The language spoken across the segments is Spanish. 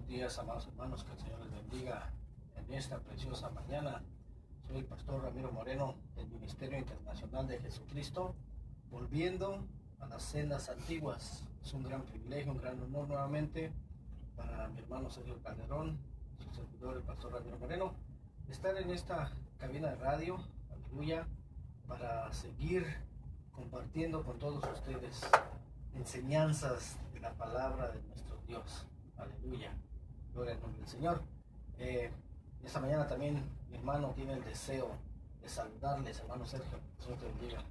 días, amados hermanos, que el Señor les bendiga en esta preciosa mañana. Soy el pastor Ramiro Moreno del Ministerio Internacional de Jesucristo, volviendo a las sendas antiguas. Es un gran privilegio, un gran honor nuevamente para mi hermano Sergio Calderón, su servidor, el pastor Ramiro Moreno, estar en esta cabina de radio, aleluya, para seguir compartiendo con todos ustedes enseñanzas de la palabra de nuestro Dios. Aleluya, gloria al nombre del Señor. Esta mañana también mi hermano tiene el deseo de saludarles, hermano Sergio. Dios te bendiga.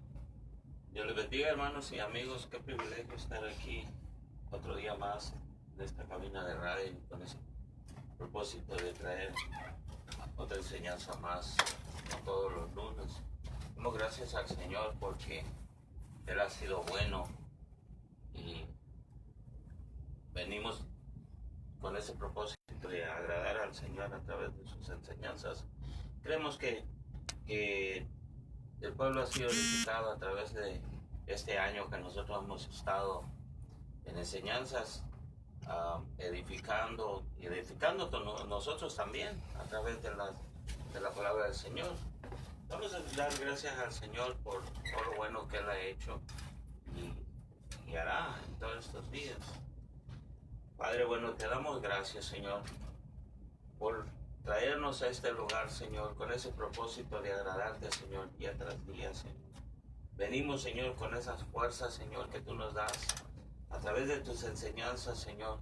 Dios les bendiga, hermanos y amigos. Qué privilegio estar aquí otro día más en esta cabina de radio con ese propósito de traer otra enseñanza más todos los lunes. Damos gracias al Señor porque Él ha sido bueno y venimos con ese propósito de agradar al Señor a través de sus enseñanzas. Creemos que el pueblo ha sido edificado a través de este año que nosotros hemos estado en enseñanzas, edificando nosotros también a través de la palabra del Señor. Vamos a dar gracias al Señor por todo lo bueno que Él ha hecho y hará en todos estos días. Padre bueno, te damos gracias, Señor, por traernos a este lugar, Señor, con ese propósito de agradarte, Señor, día tras día, Señor. Venimos, Señor, con esas fuerzas, Señor, que tú nos das a través de tus enseñanzas, Señor,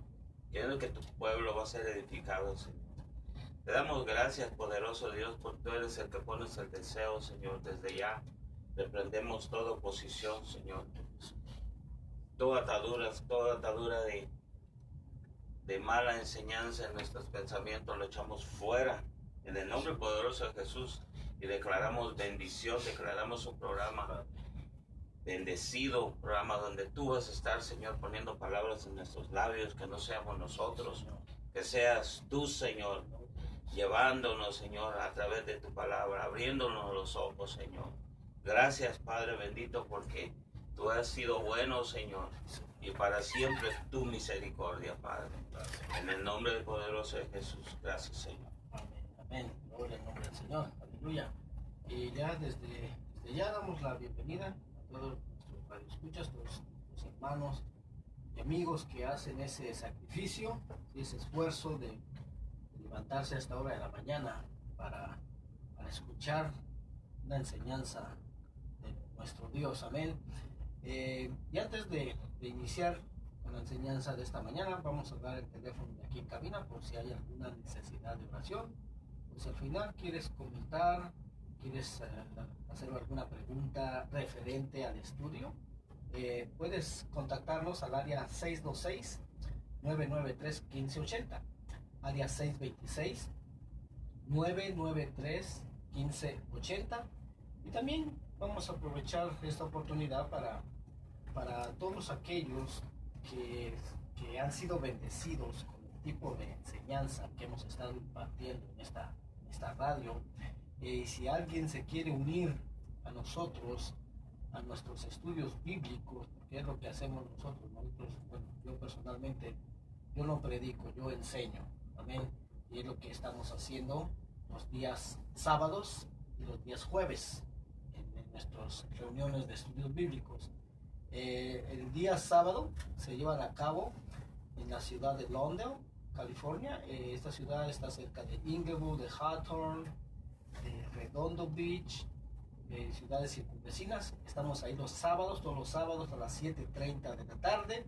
creyendo que tu pueblo va a ser edificado, Señor. Te damos gracias, poderoso Dios, porque tú eres el que pones el deseo, Señor. Desde ya reprendemos toda oposición, Señor. Toda atadura de mala enseñanza en nuestros pensamientos lo echamos fuera en el nombre poderoso de Jesús y declaramos bendición, declaramos un programa bendecido, un programa donde tú vas a estar, Señor, poniendo palabras en nuestros labios, que no seamos nosotros, que seas tú, Señor, llevándonos, Señor, a través de tu palabra, abriéndonos los ojos, Señor. Gracias, Padre bendito, porque tú has sido bueno, Señor, y para siempre es tu misericordia, Padre. En el nombre poderoso de Jesús, gracias, Señor. Amén, amén. Gloria al nombre del Señor. Aleluya. Y ya desde ya damos la bienvenida a todos nuestros radioescuchas, todos los hermanos y amigos que hacen ese sacrificio, ese esfuerzo de levantarse a esta hora de la mañana para escuchar una enseñanza de nuestro Dios. Amén. Y antes de iniciar con la enseñanza de esta mañana, vamos a dar el teléfono de aquí en cabina por si hay alguna necesidad de oración. Pues al final quieres comentar, quieres hacer alguna pregunta referente al estudio, puedes contactarnos al área 626-993-1580, área 626-993-1580. Y también vamos a aprovechar esta oportunidad para todos aquellos que han sido bendecidos con el tipo de enseñanza que hemos estado impartiendo en esta radio. Si alguien se quiere unir a nosotros, a nuestros estudios bíblicos, porque es lo que hacemos nosotros, bueno, yo personalmente, yo no predico, yo enseño, amén, y es lo que estamos haciendo los días sábados y los días jueves en nuestras reuniones de estudios bíblicos. El día sábado se llevan a cabo en la ciudad de Lawndale, California. Esta ciudad está cerca de Inglewood, de Hawthorne, de Redondo Beach, ciudades circunvecinas. Estamos ahí los sábados, todos los sábados a las 7:30 de la tarde.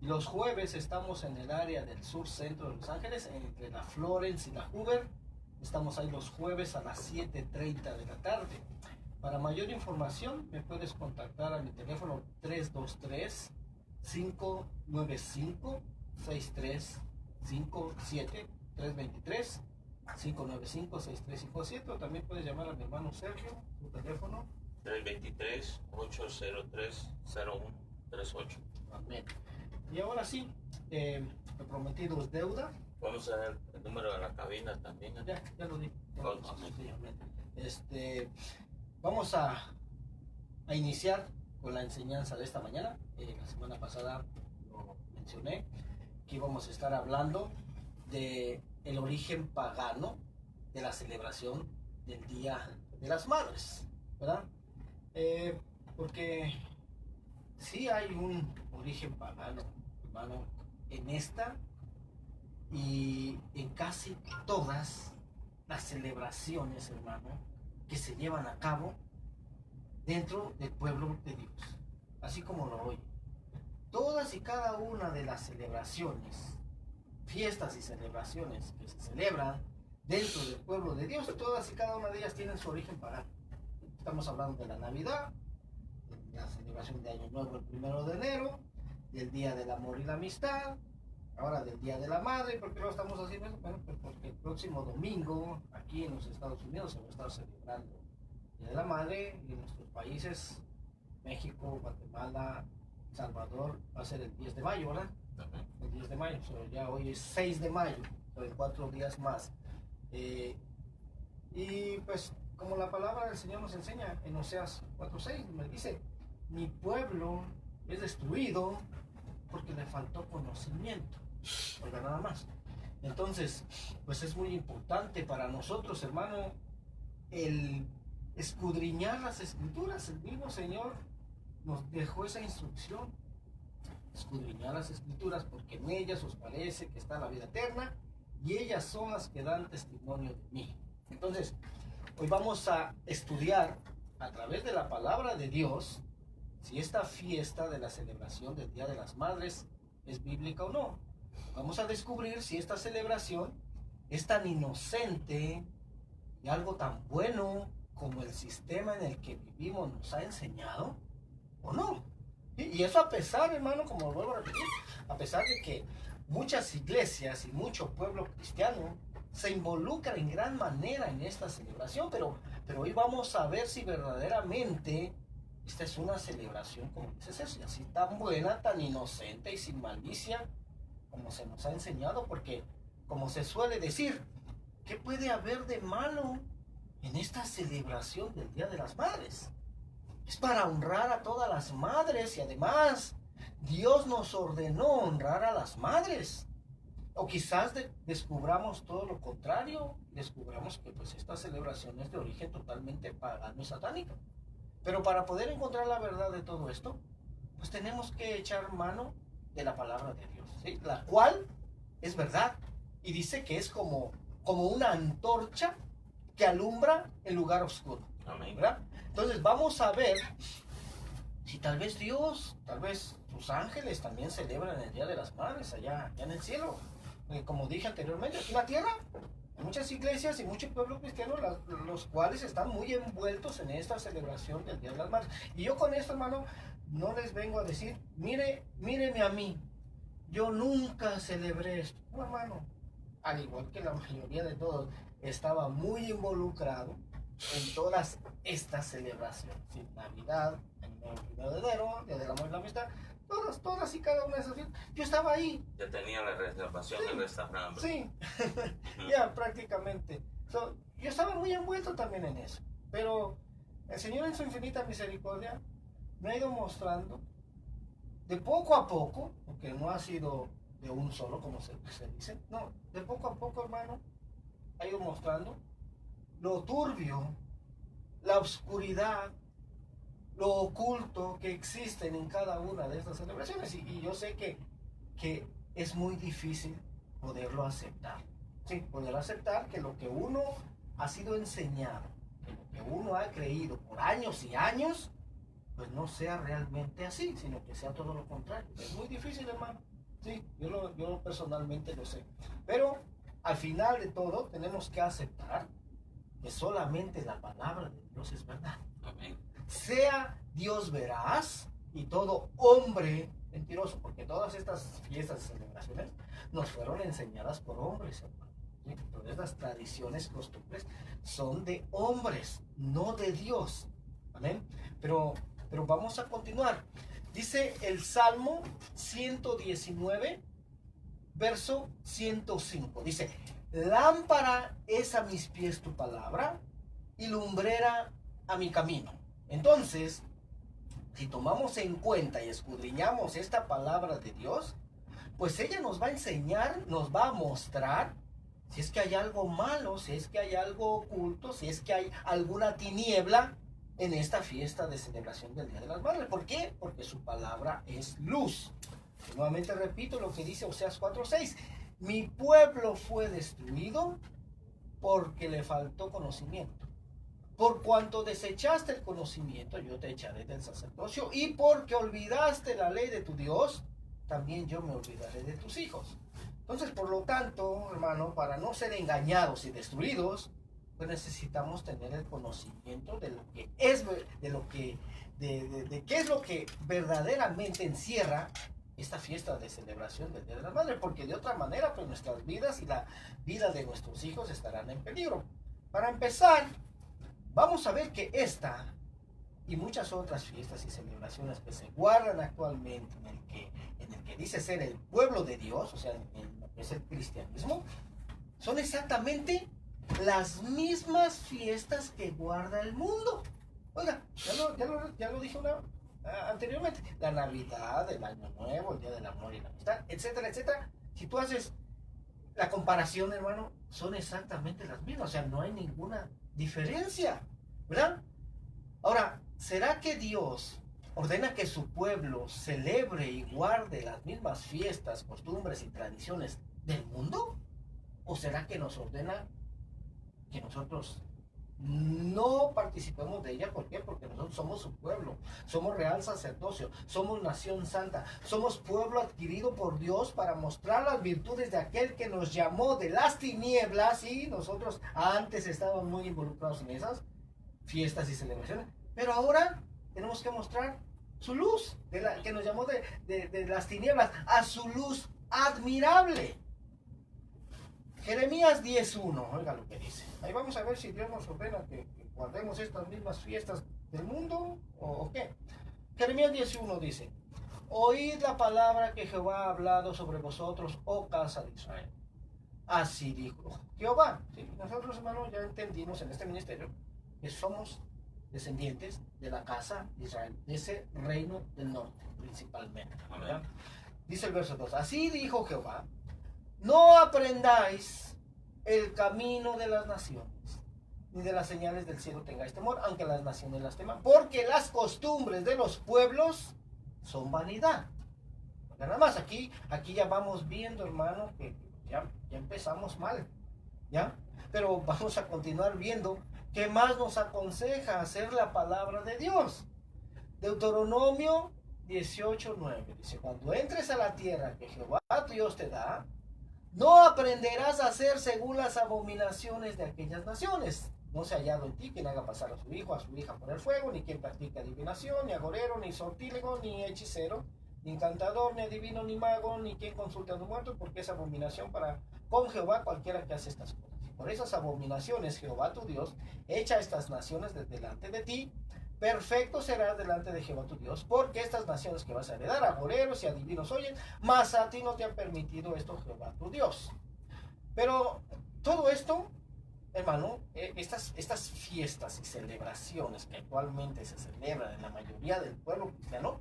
Y los jueves estamos en el área del sur centro de Los Ángeles, entre la Florence y la Hoover. Estamos ahí los jueves a las 7:30 de la tarde. Para mayor información me puedes contactar a mi teléfono 323-595-6357, 323-595-6357, o también puedes llamar a mi hermano Sergio, su teléfono 323-803-0138. Amén. Y ahora sí, lo prometido es deuda. Vamos a ver el número de la cabina también. Ya lo di. Sí, vamos a iniciar con la enseñanza de esta mañana. La semana pasada lo mencioné, que íbamos a estar hablando de el origen pagano de la celebración del Día de las Madres, ¿verdad? Porque sí hay un origen pagano, hermano, en esta y en casi todas las celebraciones, hermano, que se llevan a cabo dentro del pueblo de Dios, así como lo oye. Todas y cada una de las celebraciones, fiestas y celebraciones que se celebran dentro del pueblo de Dios, todas y cada una de ellas tienen su origen pagano. Estamos hablando de la Navidad, de la celebración de Año Nuevo el 1 de enero, del Día del Amor y la Amistad, ahora del Día de la Madre. ¿Por qué lo estamos haciendo eso? Bueno, pues porque el próximo domingo, aquí en los Estados Unidos, se va a estar celebrando el Día de la Madre, y en nuestros países, México, Guatemala, Salvador, va a ser el 10 de mayo, ¿verdad? El 10 de mayo, ya hoy es 6 de mayo, en 4 días más. Y pues, como la palabra del Señor nos enseña en Oseas 4:6, me dice: mi pueblo es destruido porque le faltó conocimiento. Oiga, nada más. Entonces, pues es muy importante para nosotros, hermano, el escudriñar las Escrituras. El mismo Señor nos dejó esa instrucción: escudriñar las Escrituras, porque en ellas os parece que está la vida eterna, y ellas son las que dan testimonio de mí. Entonces, hoy vamos a estudiar a través de la palabra de Dios si esta fiesta de la celebración del Día de las Madres es bíblica o no. Vamos a descubrir si esta celebración es tan inocente y algo tan bueno como el sistema en el que vivimos nos ha enseñado o no. Y eso a pesar, hermano, como vuelvo a repetir, a pesar de que muchas iglesias y mucho pueblo cristiano se involucran en gran manera en esta celebración, pero hoy vamos a ver si verdaderamente esta es una celebración, como dices, así tan buena, tan inocente y sin malicia como se nos ha enseñado. Porque, como se suele decir, ¿qué puede haber de malo en esta celebración del Día de las Madres? Es para honrar a todas las madres, y además Dios nos ordenó honrar a las madres. O quizás descubramos todo lo contrario, descubramos que pues esta celebración es de origen totalmente pagano y satánico. Pero para poder encontrar la verdad de todo esto, pues tenemos que echar mano de la palabra de Dios, ¿sí? La cual es verdad, y dice que es como una antorcha que alumbra el lugar oscuro. Amén. ¿Verdad? Entonces vamos a ver si tal vez Dios, tal vez sus ángeles también celebran el Día de las Madres allá en el cielo. Como dije anteriormente, aquí en la tierra hay muchas iglesias y mucho pueblo cristiano, los cuales están muy envueltos en esta celebración del Día de las Madres. Y yo con esto, hermano, no les vengo a decir: míreme a mí, yo nunca celebré esto. No, hermano, al igual que la mayoría de todos, estaba muy involucrado en todas estas celebraciones, ¿sí? Navidad, el 1 de enero, Día del Amor y la Amistad, todas y cada una de esas fiestas. Yo estaba ahí. Ya tenía la reservación del restaurante. Sí, ya prácticamente. Yo estaba muy envuelto también en eso. Pero el Señor, en su infinita misericordia, me ha ido mostrando de poco a poco, porque no ha sido de un solo, como se dice, no, de poco a poco, hermano, ha ido mostrando lo turbio, la oscuridad, lo oculto que existen en cada una de estas celebraciones. Y yo sé que es muy difícil poderlo aceptar. Sí, poder aceptar que lo que uno ha sido enseñado, que lo que uno ha creído por años y años, pues no sea realmente así, sino que sea todo lo contrario. Es muy difícil, hermano. Sí, yo personalmente lo sé. Pero al final de todo tenemos que aceptar que solamente la palabra de Dios es verdad. Amén. Sea Dios veraz y todo hombre mentiroso, porque todas estas fiestas y celebraciones nos fueron enseñadas por hombres, hermano. ¿Sí? Todas las tradiciones, costumbres son de hombres, no de Dios. Amén. Pero vamos a continuar. Dice el Salmo 119, verso 105. Dice: lámpara es a mis pies tu palabra y lumbrera a mi camino. Entonces, si tomamos en cuenta y escudriñamos esta palabra de Dios, pues ella nos va a enseñar, nos va a mostrar si es que hay algo malo, si es que hay algo oculto, si es que hay alguna tiniebla en esta fiesta de celebración del Día de las Madres. ¿Por qué? Porque su palabra es luz. Y nuevamente repito lo que dice Oseas 4:6. Mi pueblo fue destruido porque le faltó conocimiento. Por cuanto desechaste el conocimiento, yo te echaré del sacerdocio, y porque olvidaste la ley de tu Dios, también yo me olvidaré de tus hijos. Entonces, por lo tanto, hermano, para no ser engañados y destruidos, pues necesitamos tener el conocimiento de lo que es, de qué es lo que verdaderamente encierra esta fiesta de celebración del Día de la Madre, porque de otra manera, pues nuestras vidas y la vida de nuestros hijos estarán en peligro. Para empezar, vamos a ver que esta y muchas otras fiestas y celebraciones que se guardan actualmente en el que dice ser el pueblo de Dios, o sea, en lo que es el cristianismo, son exactamente las mismas fiestas que guarda el mundo. Oiga, ya lo dije anteriormente, la Navidad, el Año Nuevo, el Día del Amor y la Amistad, etcétera, etcétera. Si tú haces la comparación, hermano, son exactamente las mismas, o sea, no hay ninguna diferencia, ¿verdad? Ahora, ¿será que Dios ordena que su pueblo celebre y guarde las mismas fiestas, costumbres y tradiciones del mundo? ¿O será que nos ordena que nosotros no participemos de ella? ¿Por qué? Porque nosotros somos su pueblo, somos real sacerdocio, somos nación santa, somos pueblo adquirido por Dios para mostrar las virtudes de aquel que nos llamó de las tinieblas, y nosotros antes estábamos muy involucrados en esas fiestas y celebraciones, pero ahora tenemos que mostrar su luz, que nos llamó de las tinieblas a su luz admirable. Jeremías 10:1, oiga lo que dice. Ahí vamos a ver si Dios nos ordena que guardemos estas mismas fiestas del mundo o qué. Jeremías 10:1 dice: oíd la palabra que Jehová ha hablado sobre vosotros, oh casa de Israel. Así dijo Jehová. ¿Sí? Nosotros, hermanos, ya entendimos en este ministerio que somos descendientes de la casa de Israel, de ese reino del norte principalmente, ¿verdad? Dice el verso 2: así dijo Jehová, no aprendáis el camino de las naciones, ni de las señales del cielo tengáis temor, aunque las naciones las teman, porque las costumbres de los pueblos son vanidad. Porque nada más aquí ya vamos viendo, hermano, que ya empezamos mal, ¿ya? Pero vamos a continuar viendo qué más nos aconseja hacer la palabra de Dios. Deuteronomio 18:9 dice: cuando entres a la tierra que Jehová Dios te da, no aprenderás a hacer según las abominaciones de aquellas naciones. No se ha hallado en ti quien haga pasar a su hijo, a su hija por el fuego, ni quien practique adivinación, ni agorero, ni sortílego, ni hechicero, ni encantador, ni adivino, ni mago, ni quien consulte a los muertos, porque es abominación para con Jehová cualquiera que hace estas cosas. Y por esas abominaciones Jehová tu Dios echa estas naciones delante de ti. Perfecto serás delante de Jehová tu Dios, porque estas naciones que vas a heredar, agoreros y adivinos oyen, mas a ti no te han permitido esto Jehová tu Dios. Pero todo esto, hermano, estas fiestas y celebraciones que actualmente se celebran en la mayoría del pueblo cristiano,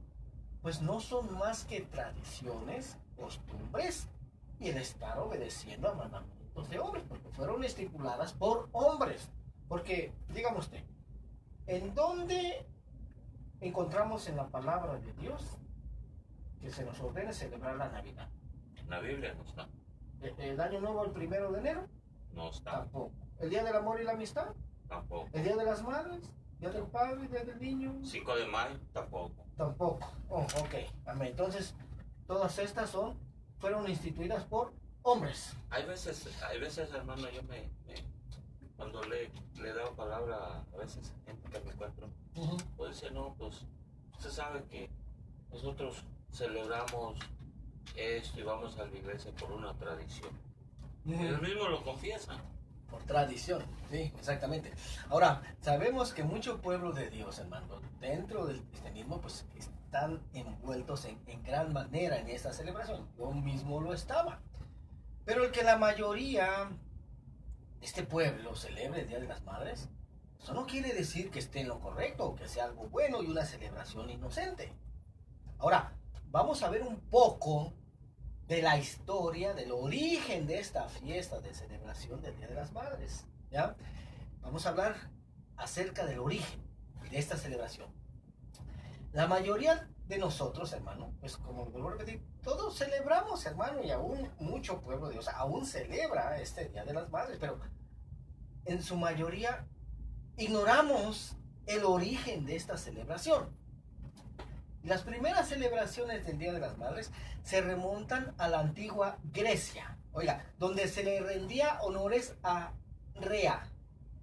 pues no son más que tradiciones, costumbres y el estar obedeciendo a mandamientos de hombres, porque fueron estipuladas por hombres. Porque, dígame usted, ¿en dónde encontramos en la palabra de Dios que se nos ordene celebrar la Navidad? En la Biblia no está. ¿El Año Nuevo el 1 de enero? No está. Tampoco. ¿El Día del Amor y la Amistad? Tampoco. ¿El Día de las Madres? ¿Día del Padre? ¿Día del Niño? 5 de mayo tampoco. Tampoco. Oh, ok. Amén. Entonces, todas estas fueron instituidas por hombres. Hay veces, hermano, yo cuando le he dado palabra a veces a gente que me encuentro, pues dice, no, pues usted sabe que nosotros celebramos esto y vamos a la iglesia por una tradición. Ellos mismos lo confiesan. Por tradición, sí, exactamente. Ahora, sabemos que muchos pueblos de Dios, hermano, dentro del cristianismo, pues están envueltos en gran manera en esta celebración. Yo mismo lo estaba. Pero el que la mayoría de este pueblo celebre el Día de las Madres, eso no quiere decir que esté en lo correcto o que sea algo bueno y una celebración inocente. Ahora, vamos a ver un poco de la historia, del origen de esta fiesta de celebración del Día de las Madres. ¿Ya? Vamos a hablar acerca del origen de esta celebración. La mayoría de nosotros, hermano, pues como vuelvo a repetir, todos celebramos, hermano, y aún mucho pueblo de Dios aún celebra este Día de las Madres, pero en su mayoría ignoramos el origen de esta celebración. Las primeras celebraciones del Día de las Madres se remontan a la antigua Grecia, oiga, donde se le rendía honores a Rea,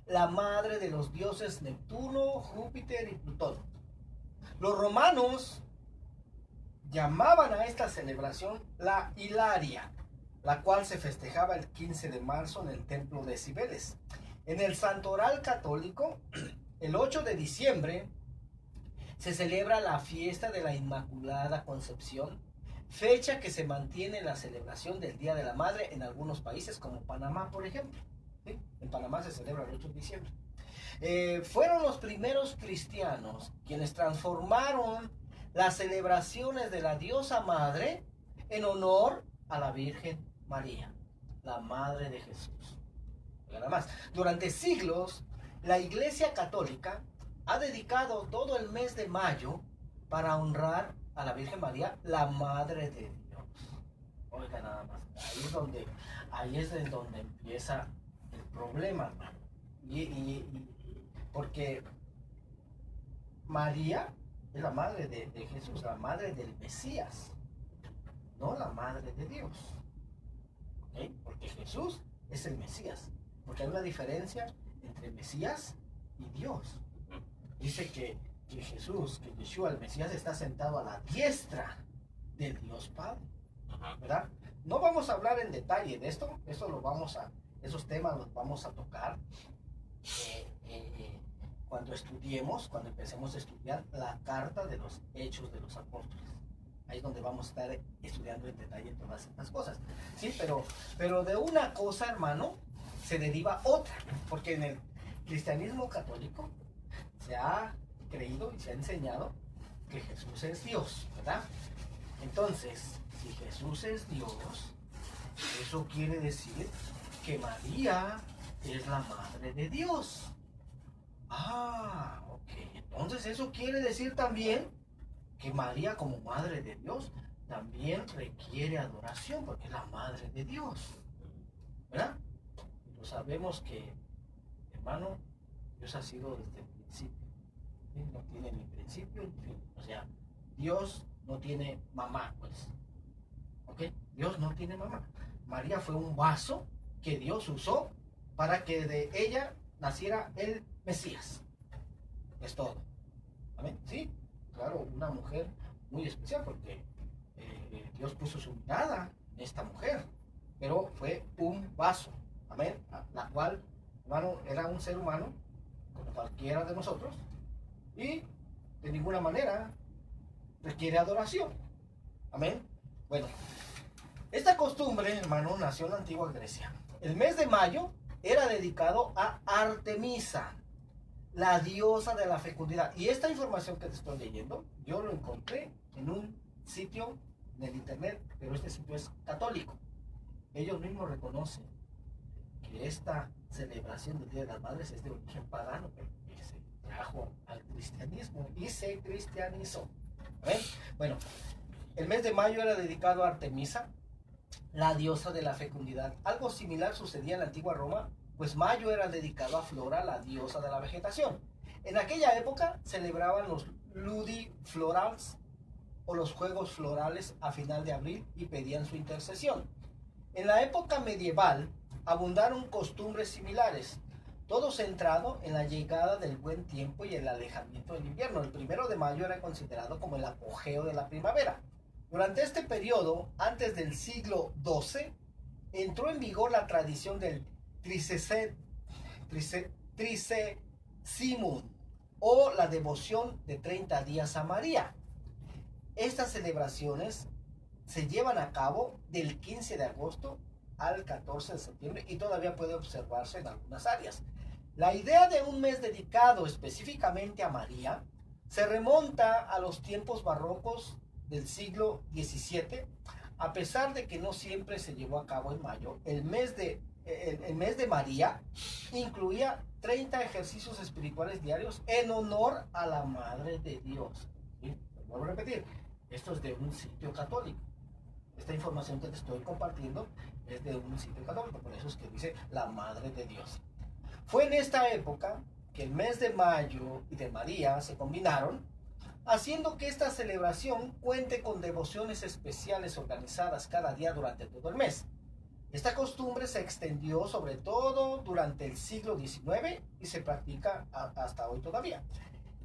la madre de los dioses Neptuno, Júpiter y Plutón. Los romanos llamaban a esta celebración la Hilaria, la cual se festejaba el 15 de marzo en el templo de Cibeles. En el santoral católico, el 8 de diciembre, se celebra la fiesta de la Inmaculada Concepción, fecha que se mantiene en la celebración del Día de la Madre en algunos países, como Panamá, por ejemplo. ¿Sí? En Panamá se celebra el 8 de diciembre. Fueron los primeros cristianos quienes transformaron las celebraciones de la diosa madre en honor a la Virgen María, la madre de Jesús. Nada más. Durante siglos, la Iglesia Católica ha dedicado todo el mes de mayo para honrar a la Virgen María, la madre de Dios. Oiga, nada más. Ahí es donde empieza el problema, hermano. Porque María es la madre de Jesús, la madre del Mesías, no la madre de Dios. ¿Okay? Porque Jesús es el Mesías. Porque hay una diferencia entre Mesías y Dios. Dice que Jesús, que Yeshua, el Mesías, está sentado a la diestra de Dios Padre. ¿Verdad? No vamos a hablar en detalle de esto. Esos temas los vamos a tocar cuando empecemos a estudiar la carta de los Hechos de los Apóstoles. Ahí es donde vamos a estar estudiando en detalle todas estas cosas. Sí, pero de una cosa, hermano, se deriva otra. Porque en el cristianismo católico se ha creído y se ha enseñado que Jesús es Dios, ¿verdad? Entonces, si Jesús es Dios, eso quiere decir que María es la madre de Dios. Ah, ok. Entonces eso quiere decir también que María, como madre de Dios, también requiere adoración porque es la madre de Dios, ¿verdad? Pero sabemos que, hermano, Dios ha sido desde el principio. ¿Sí? No tiene ni principio ni fin. O sea, Dios no tiene mamá, pues. ¿Ok? Dios no tiene mamá. María fue un vaso que Dios usó para que de ella naciera el Mesías. Es todo. ¿Amén? Sí, claro, una mujer muy especial porque Dios puso su mirada en esta mujer, pero fue un vaso. Amén. La cual, hermano, era un ser humano como cualquiera de nosotros y de ninguna manera requiere adoración. Amén. Bueno, esta costumbre, hermano, nació en la antigua Grecia. El mes de mayo era dedicado a Artemisa, la diosa de la fecundidad. Y esta información que te estoy leyendo, yo lo encontré en un sitio en el internet, pero este sitio es católico. Ellos mismos reconocen que esta celebración del Día de las Madres es de origen pagano, pero que se trajo al cristianismo y se cristianizó. ¿Ven? Bueno, el mes de mayo era dedicado a Artemisa, la diosa de la fecundidad. Algo similar sucedía en la antigua Roma, pues mayo era dedicado a Flora, la diosa de la vegetación. En aquella época celebraban los Ludi Florals o los Juegos Florales a final de abril y pedían su intercesión. En la época medieval abundaron costumbres similares, todo centrado en la llegada del buen tiempo y el alejamiento del invierno. El 1 de mayo era considerado como el apogeo de la primavera. Durante este periodo, antes del siglo XII, entró en vigor la tradición del Tricesimum o la devoción de 30 días a María. Estas celebraciones se llevan a cabo del 15 de agosto al 14 de septiembre y todavía puede observarse en algunas áreas. La idea de un mes dedicado específicamente a María se remonta a los tiempos barrocos del siglo XVII, A pesar de que no siempre se llevó a cabo en mayo, el mes de María incluía 30 ejercicios espirituales diarios en honor a la Madre de Dios. ¿Sí? Vuelvo a repetir, esto es de un sitio católico. Esta información que te estoy compartiendo es de un sitio católico, por eso es que dice la Madre de Dios. Fue en esta época que el mes de mayo y de María se combinaron, haciendo que esta celebración cuente con devociones especiales organizadas cada día durante todo el mes. Esta costumbre se extendió sobre todo durante el siglo XIX y se practica hasta hoy todavía.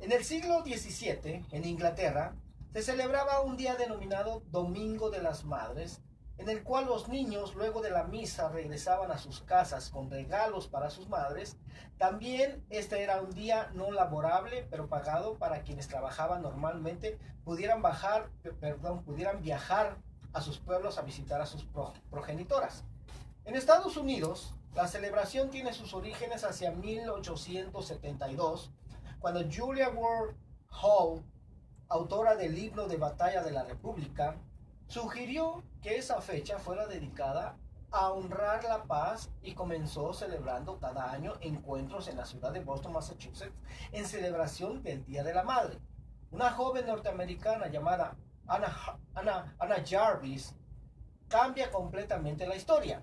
En el siglo XVII, en Inglaterra, se celebraba un día denominado Domingo de las Madres, en el cual los niños luego de la misa regresaban a sus casas con regalos para sus madres. También este era un día no laborable, pero pagado para quienes trabajaban normalmente pudieran viajar a sus pueblos a visitar a sus progenitoras. En Estados Unidos, la celebración tiene sus orígenes hacia 1872, cuando Julia Ward Howe, autora del himno de batalla de la República, sugirió que esa fecha fuera dedicada a honrar la paz y comenzó celebrando cada año encuentros en la ciudad de Boston, Massachusetts, en celebración del Día de la Madre. Una joven norteamericana llamada Anna Jarvis cambia completamente la historia.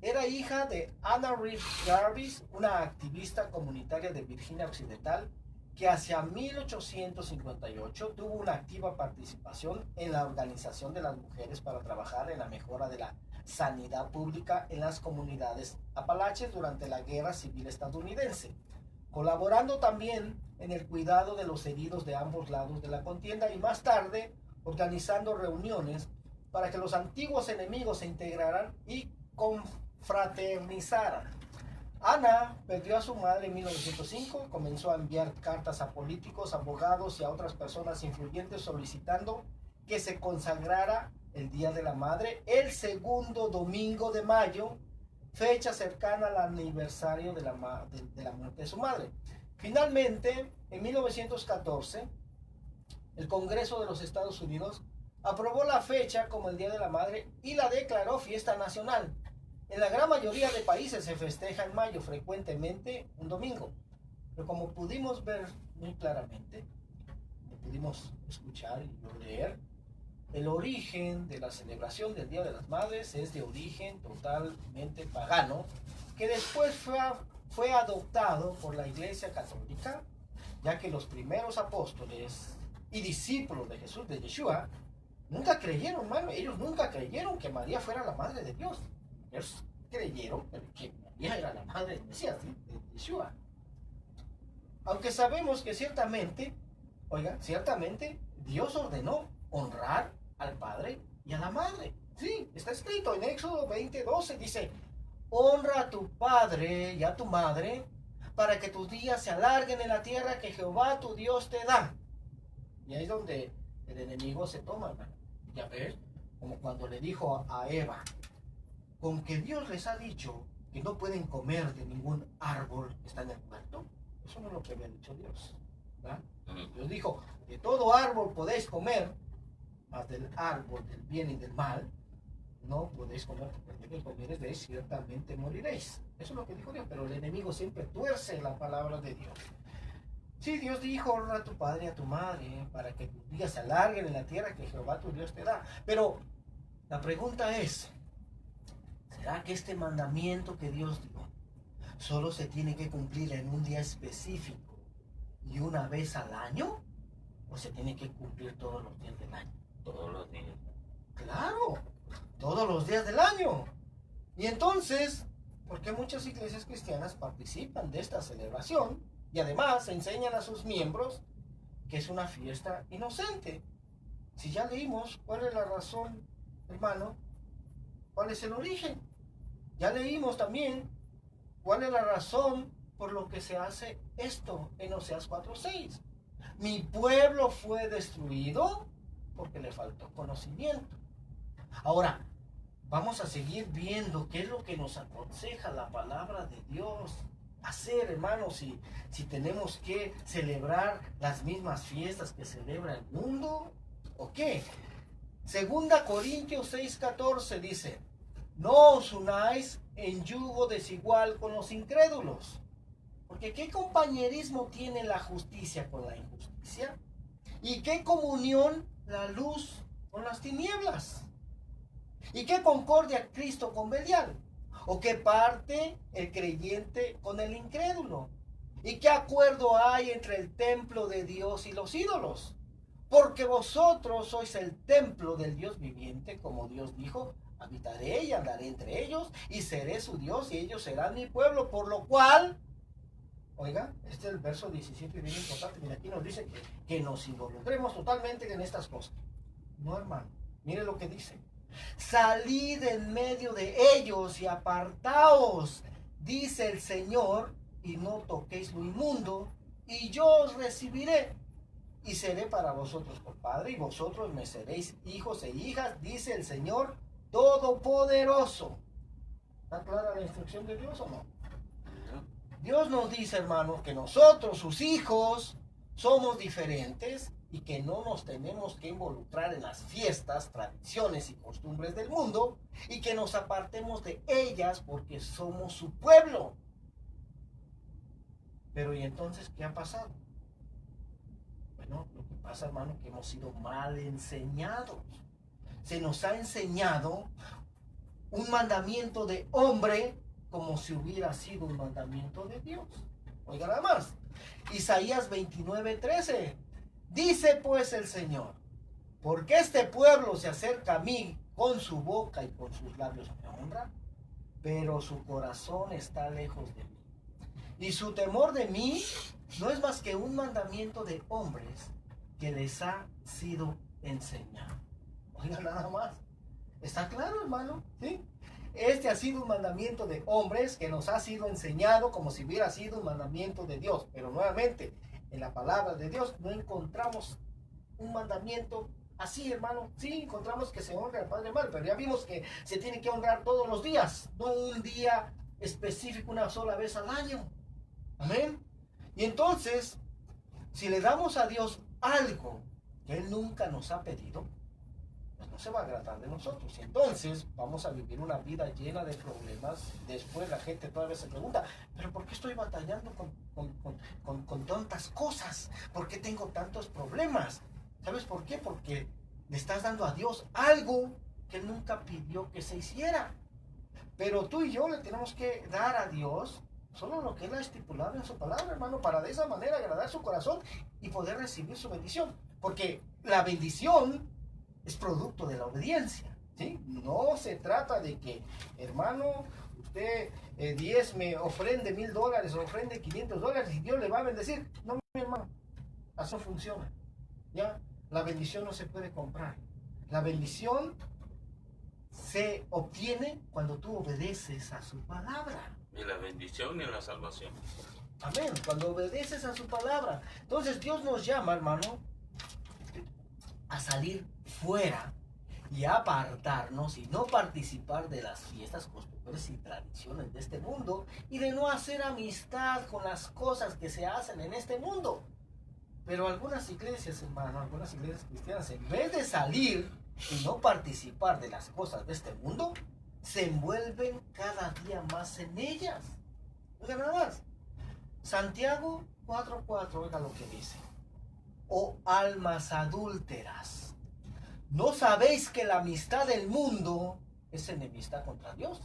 Era hija de Anna Reed Jarvis, una activista comunitaria de Virginia Occidental, que hacia 1858 tuvo una activa participación en la organización de las mujeres para trabajar en la mejora de la sanidad pública en las comunidades apalaches durante la Guerra Civil estadounidense, colaborando también en el cuidado de los heridos de ambos lados de la contienda y más tarde organizando reuniones para que los antiguos enemigos se integraran y confraternizaran. Ana perdió a su madre en 1905, comenzó a enviar cartas a políticos, abogados y a otras personas influyentes solicitando que se consagrara el Día de la Madre el segundo domingo de mayo, fecha cercana al aniversario de la muerte de su madre. Finalmente, en 1914, el Congreso de los Estados Unidos aprobó la fecha como el Día de la Madre y la declaró fiesta nacional. En la gran mayoría de países se festeja en mayo, frecuentemente un domingo. Pero como pudimos ver muy claramente, pudimos escuchar y leer, el origen de la celebración del Día de las Madres es de origen totalmente pagano, que después fue adoptado por la Iglesia Católica, ya que los primeros apóstoles y discípulos de Jesús, de Yeshua, nunca creyeron, hermano. Ellos nunca creyeron que María fuera la Madre de Dios. Ellos creyeron que María era la madre del Mesías, ¿sí? De Yeshua. Aunque sabemos que ciertamente Dios ordenó honrar al Padre y a la Madre. Sí, está escrito en Éxodo 20:12, dice: honra a tu Padre y a tu Madre para que tus días se alarguen en la tierra que Jehová tu Dios te da. Y ahí es donde el enemigo se toma, hermano. Ya ves, como cuando le dijo a Eva: con que Dios les ha dicho que no pueden comer de ningún árbol que está en el huerto. Eso no es lo que había dicho Dios, ¿verdad? Dios dijo: de todo árbol podéis comer, mas del árbol del bien y del mal no podéis comer, porque el que comieres de él ciertamente moriréis. Eso es lo que dijo Dios, pero el enemigo siempre tuerce la palabra de Dios. Sí, Dios dijo: honra a tu padre y a tu madre para que tus días se alarguen en la tierra que Jehová tu Dios te da. Pero la pregunta es: ¿será que este mandamiento que Dios dio solo se tiene que cumplir en un día específico y una vez al año? ¿O se tiene que cumplir todos los días del año? Todos los días. Claro, todos los días del año. Y entonces, ¿por qué muchas iglesias cristianas participan de esta celebración y además enseñan a sus miembros que es una fiesta inocente? Si ya leímos cuál es la razón, hermano, cuál es el origen. Ya leímos también cuál es la razón por lo que se hace esto en Oseas 4:6. Mi pueblo fue destruido porque le faltó conocimiento. Ahora, vamos a seguir viendo qué es lo que nos aconseja la palabra de Dios hacer, hermanos, si tenemos que celebrar las mismas fiestas que celebra el mundo, ¿o qué? Segunda Corintios 6:14 dice: no os unáis en yugo desigual con los incrédulos. Porque ¿qué compañerismo tiene la justicia con la injusticia? ¿Y qué comunión la luz con las tinieblas? ¿Y qué concordia Cristo con Belial? ¿O qué parte el creyente con el incrédulo? ¿Y qué acuerdo hay entre el templo de Dios y los ídolos? Porque vosotros sois el templo del Dios viviente, como Dios dijo: habitaré y andaré entre ellos, y seré su Dios, y ellos serán mi pueblo. Por lo cual, oiga, este es el verso 17 bien importante. Mira, aquí nos dice que nos involucremos totalmente en estas cosas. No, hermano, mire lo que dice: salid en medio de ellos y apartaos, dice el Señor, y no toquéis lo inmundo, y yo os recibiré, y seré para vosotros por padre, y vosotros me seréis hijos e hijas, dice el Señor Todopoderoso. ¿Está clara la instrucción de Dios o no? Dios nos dice, hermanos, que nosotros, sus hijos, somos diferentes y que no nos tenemos que involucrar en las fiestas, tradiciones y costumbres del mundo, y que nos apartemos de ellas porque somos su pueblo. Pero ¿y entonces qué ha pasado? Bueno, lo que pasa, hermano, que hemos sido mal enseñados. Se nos ha enseñado un mandamiento de hombre como si hubiera sido un mandamiento de Dios. Oiga nada más. Isaías 29:13. Dice pues el Señor: porque este pueblo se acerca a mí, con su boca y con sus labios me honra, pero su corazón está lejos de mí. Y su temor de mí no es más que un mandamiento de hombres que les ha sido enseñado. Oiga nada más. ¿Está claro, hermano? ¿Sí? Este ha sido un mandamiento de hombres que nos ha sido enseñado como si hubiera sido un mandamiento de Dios. Pero nuevamente, en la palabra de Dios no encontramos un mandamiento así, hermano. Sí, encontramos que se honra al Padre y al Madre, pero ya vimos que se tiene que honrar todos los días, no un día específico, una sola vez al año. Amén. Y entonces, si le damos a Dios algo que Él nunca nos ha pedido, pues no se va a agradar de nosotros. Y entonces vamos a vivir una vida llena de problemas. Después la gente todavía se pregunta: ¿pero por qué estoy batallando con tantas cosas? ¿Por qué tengo tantos problemas? ¿Sabes por qué? Porque le estás dando a Dios algo que Él nunca pidió que se hiciera. Pero tú y yo le tenemos que dar a Dios solo lo que Él ha estipulado en su palabra, hermano, para de esa manera agradar su corazón y poder recibir su bendición. Porque la bendición es producto de la obediencia, ¿sí? No se trata de que, hermano, usted diezme, ofrende $1,000, ofrende $500 y Dios le va a bendecir. No, mi hermano, así no funciona. ¿Ya? La bendición no se puede comprar. La bendición se obtiene cuando tú obedeces a su palabra. Ni la bendición ni la salvación. Amén, cuando obedeces a su palabra. Entonces Dios nos llama, hermano, a salir fuera y a apartarnos y no participar de las fiestas, costumbres y tradiciones de este mundo, y de no hacer amistad con las cosas que se hacen en este mundo. Pero algunas iglesias, hermano, algunas iglesias cristianas, en vez de salir y no participar de las cosas de este mundo, se envuelven cada día más en ellas. Oiga nada más. Santiago 4:4, oiga lo que dice: oh almas adúlteras, ¿no sabéis que la amistad del mundo es enemistad contra Dios?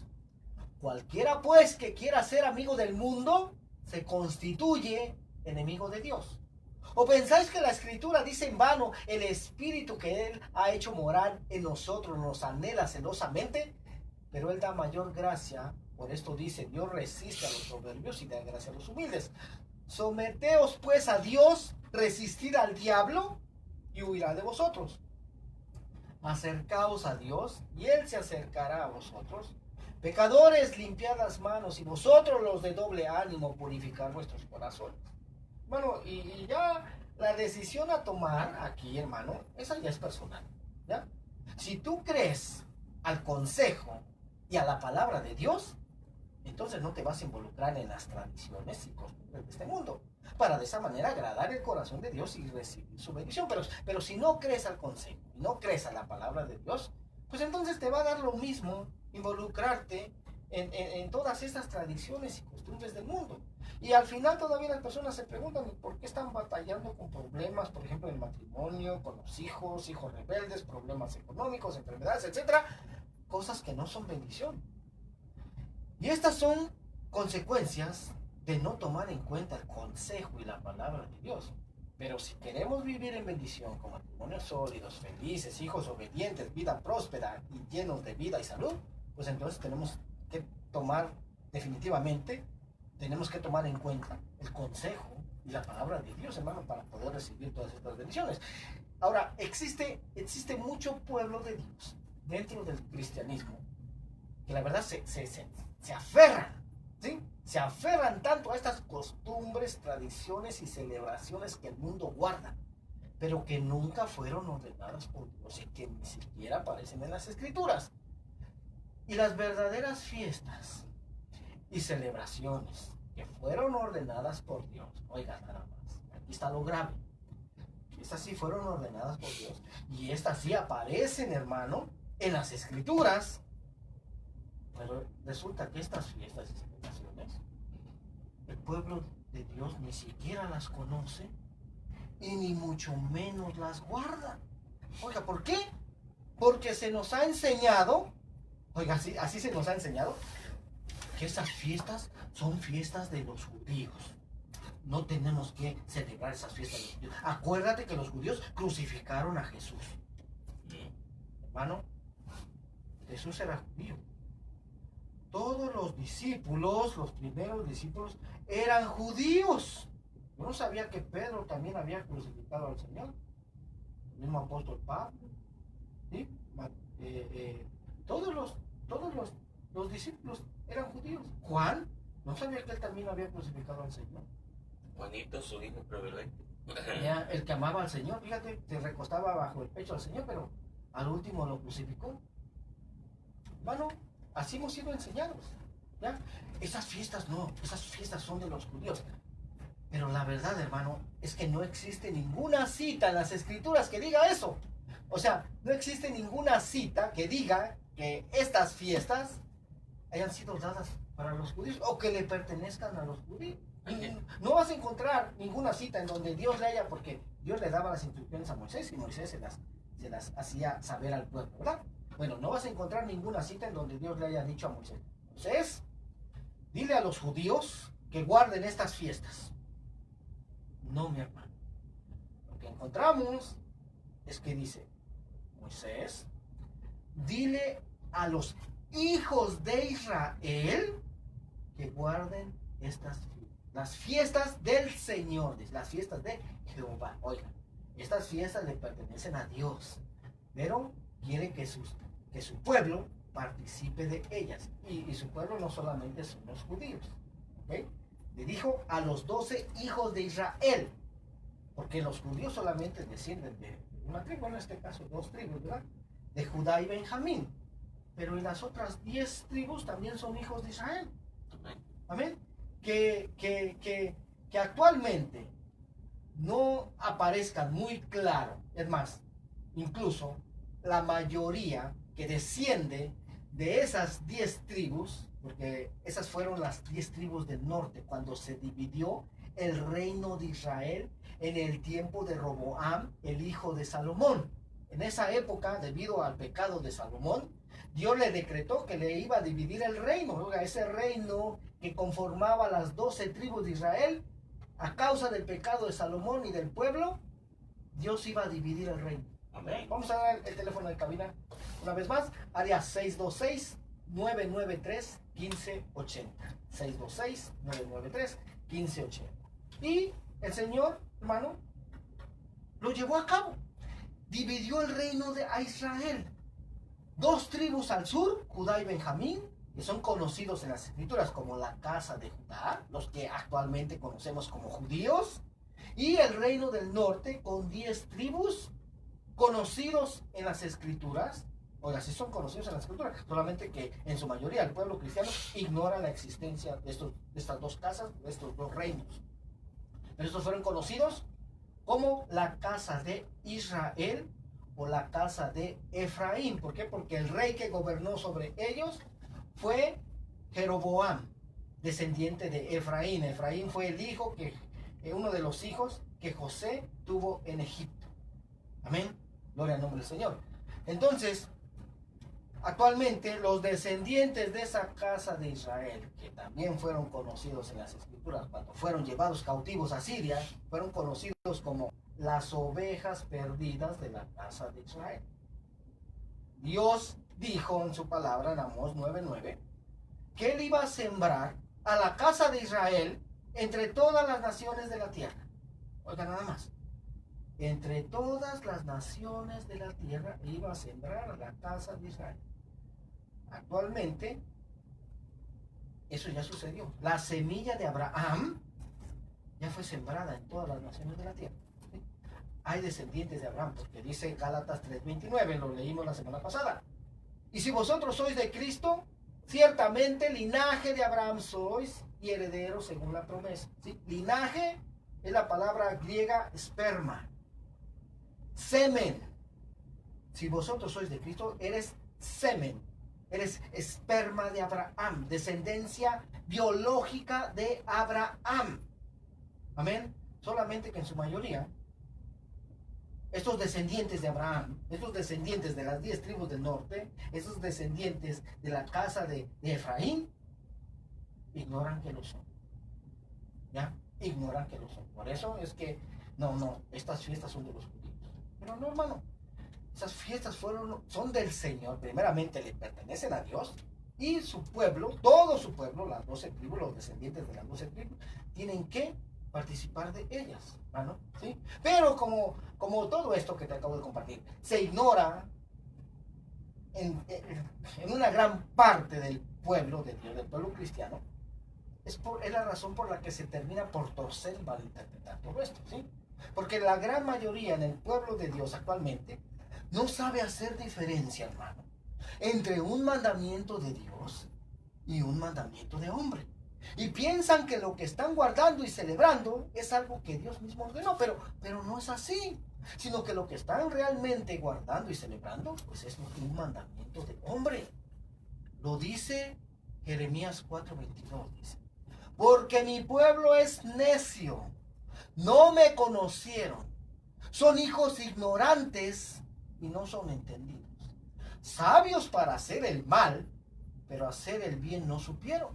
Cualquiera pues que quiera ser amigo del mundo se constituye enemigo de Dios. ¿O pensáis que la Escritura dice en vano: el Espíritu que Él ha hecho morar en nosotros nos anhela celosamente? Pero Él da mayor gracia. Por esto dice: Dios resiste a los soberbios y da gracia a los humildes. Someteos pues a Dios, resistid al diablo y huirá de vosotros. Acercaos a Dios y Él se acercará a vosotros. Pecadores, limpiad las manos, y vosotros los de doble ánimo, purificad vuestros corazones. Bueno, y ya la decisión a tomar aquí, hermano, esa ya es personal, ¿ya? Si tú crees al consejo y a la palabra de Dios, entonces no te vas a involucrar en las tradiciones y costumbres de este mundo. para de esa manera agradar el corazón de Dios y recibir su bendición. Pero si no crees al consejo, no crees a la palabra de Dios, pues entonces te va a dar lo mismo involucrarte en todas estas tradiciones y costumbres del mundo. Y al final todavía las personas se preguntan por qué están batallando con problemas, por ejemplo, en el matrimonio, con los hijos rebeldes, problemas económicos, enfermedades, etcétera, cosas que no son bendición. Y estas son consecuencias de no tomar en cuenta el consejo y la palabra de Dios. Pero si queremos vivir en bendición, con matrimonios sólidos, felices, hijos obedientes, vida próspera y llenos de vida y salud, pues entonces tenemos que tomar definitivamente, tenemos que tomar en cuenta el consejo y la palabra de Dios, hermano, para poder recibir todas estas bendiciones. Ahora, existe mucho pueblo de Dios dentro del cristianismo que la verdad se aferran, ¿sí? Se aferran tanto a estas costumbres, tradiciones y celebraciones que el mundo guarda, pero que nunca fueron ordenadas por Dios y que ni siquiera aparecen en las Escrituras. Y las verdaderas fiestas y celebraciones que fueron ordenadas por Dios, oiga, nada más, aquí está lo grave. Estas sí fueron ordenadas por Dios y estas sí aparecen, hermano, en las Escrituras. Pero resulta que estas fiestas y celebraciones, el pueblo de Dios ni siquiera las conoce y ni mucho menos las guarda. Oiga, ¿por qué? Porque se nos ha enseñado, oiga, así se nos ha enseñado, que esas fiestas son fiestas de los judíos. No tenemos que celebrar esas fiestas de los judíos. Acuérdate que los judíos crucificaron a Jesús. Hermano, Jesús era judío. Todos los discípulos, los primeros discípulos, eran judíos. Yo no sabía que Pedro también había crucificado al Señor. El mismo apóstol Pablo. ¿Sí? Todos los discípulos eran judíos. Juan, no sabía que él también había crucificado al Señor. Juanito, su hijo predilecto. Era el que amaba al Señor, fíjate, se recostaba bajo el pecho al Señor, pero al último lo crucificó. Bueno, así hemos sido enseñados, ¿ya? Esas fiestas no, esas fiestas son de los judíos. Pero la verdad, hermano, es que no existe ninguna cita en las Escrituras que diga eso. O sea, no existe ninguna cita que diga que estas fiestas hayan sido dadas para los judíos o que le pertenezcan a los judíos. No vas a encontrar ninguna cita en donde Dios le haya, porque Dios le daba las instrucciones a Moisés y Moisés se las hacía saber al pueblo, ¿verdad? Bueno, no vas a encontrar ninguna cita en donde Dios le haya dicho a Moisés: Moisés, dile a los judíos que guarden estas fiestas. No, mi hermano. Lo que encontramos es que dice: Moisés, dile a los hijos de Israel que guarden estas fiestas. Las fiestas del Señor, las fiestas de Jehová. Oigan, estas fiestas le pertenecen a Dios, pero quiere que su pueblo participe de ellas. Y su pueblo no solamente son los judíos. ¿Okay? Le dijo a los 12 hijos de Israel, porque los judíos solamente descienden de una tribu, en este caso 2 tribus, ¿verdad? De Judá y Benjamín. Pero en las otras 10 tribus también son hijos de Israel. Amén. Que actualmente no aparezcan muy claro, es más, incluso la mayoría que desciende de esas 10 tribus, porque esas fueron las 10 tribus del norte, cuando se dividió el reino de Israel en el tiempo de Roboam, el hijo de Salomón. En esa época, debido al pecado de Salomón, Dios le decretó que le iba a dividir el reino, ese reino que conformaba las 12 tribus de Israel. A causa del pecado de Salomón y del pueblo, Dios iba a dividir el reino. Amén. Vamos a dar el teléfono de cabina una vez más, área 626-993-1580. 626-993-1580. Y el Señor, hermano, lo llevó a cabo. Dividió el reino de Israel. 2 tribus al sur, Judá y Benjamín, que son conocidos en las Escrituras como la casa de Judá, los que actualmente conocemos como judíos, y el reino del norte con 10 tribus conocidos en las Escrituras. Oiga, sí son conocidos en las Escrituras, solamente que en su mayoría el pueblo cristiano ignora la existencia de estas 2 casas, de estos 2 reinos. Estos fueron conocidos como la casa de Israel o la casa de Efraín. ¿Por qué? Porque el rey que gobernó sobre ellos fue Jeroboam, descendiente de Efraín. Efraín fue el hijo uno de los hijos que José tuvo en Egipto. Amén. Gloria al nombre del Señor. Entonces, actualmente los descendientes de esa casa de Israel, que también fueron conocidos en las Escrituras cuando fueron llevados cautivos a Siria, fueron conocidos como las ovejas perdidas de la casa de Israel. Dios dijo en su palabra en Amós 9:9 que él iba a sembrar a la casa de Israel entre todas las naciones de la tierra. Oiga, nada más. Entre todas las naciones de la tierra iba a sembrar a la casa de Israel. Actualmente, eso ya sucedió. La semilla de Abraham ya fue sembrada en todas las naciones de la tierra. ¿Sí? Hay descendientes de Abraham, porque dice Gálatas 3:29, lo leímos la semana pasada. Y si vosotros sois de Cristo, ciertamente linaje de Abraham sois y herederos según la promesa. ¿Sí? Linaje es la palabra griega esperma. Semen. Si vosotros sois de Cristo, eres semen. Eres esperma de Abraham, descendencia biológica de Abraham. Amén. Solamente que en su mayoría, estos descendientes de Abraham, estos descendientes de las 10 tribus del norte, estos descendientes de la casa de Efraín, ignoran que lo son. ¿Ya? Ignoran que lo son. Por eso es que, no, estas fiestas son de los judíos. Pero no, hermano. Esas fiestas son del Señor. Primeramente le pertenecen a Dios. Y su pueblo, todo su pueblo, las 12 tribus, los descendientes de las 12 tribus, tienen que participar de ellas, hermano, ¿sí? Pero como todo esto que te acabo de compartir se ignora en una gran parte del pueblo de Dios, del pueblo cristiano, es la razón por la que se termina por torcer y malinterpretar todo esto, ¿sí? Porque la gran mayoría en el pueblo de Dios actualmente no sabe hacer diferencia, hermano, entre un mandamiento de Dios y un mandamiento de hombre. Y piensan que lo que están guardando y celebrando es algo que Dios mismo ordenó, pero no es así, sino que lo que están realmente guardando y celebrando, pues es un mandamiento de hombre. Lo dice Jeremías 4:22, dice: porque mi pueblo es necio, no me conocieron, son hijos ignorantes y no son entendidos, sabios para hacer el mal, pero hacer el bien no supieron.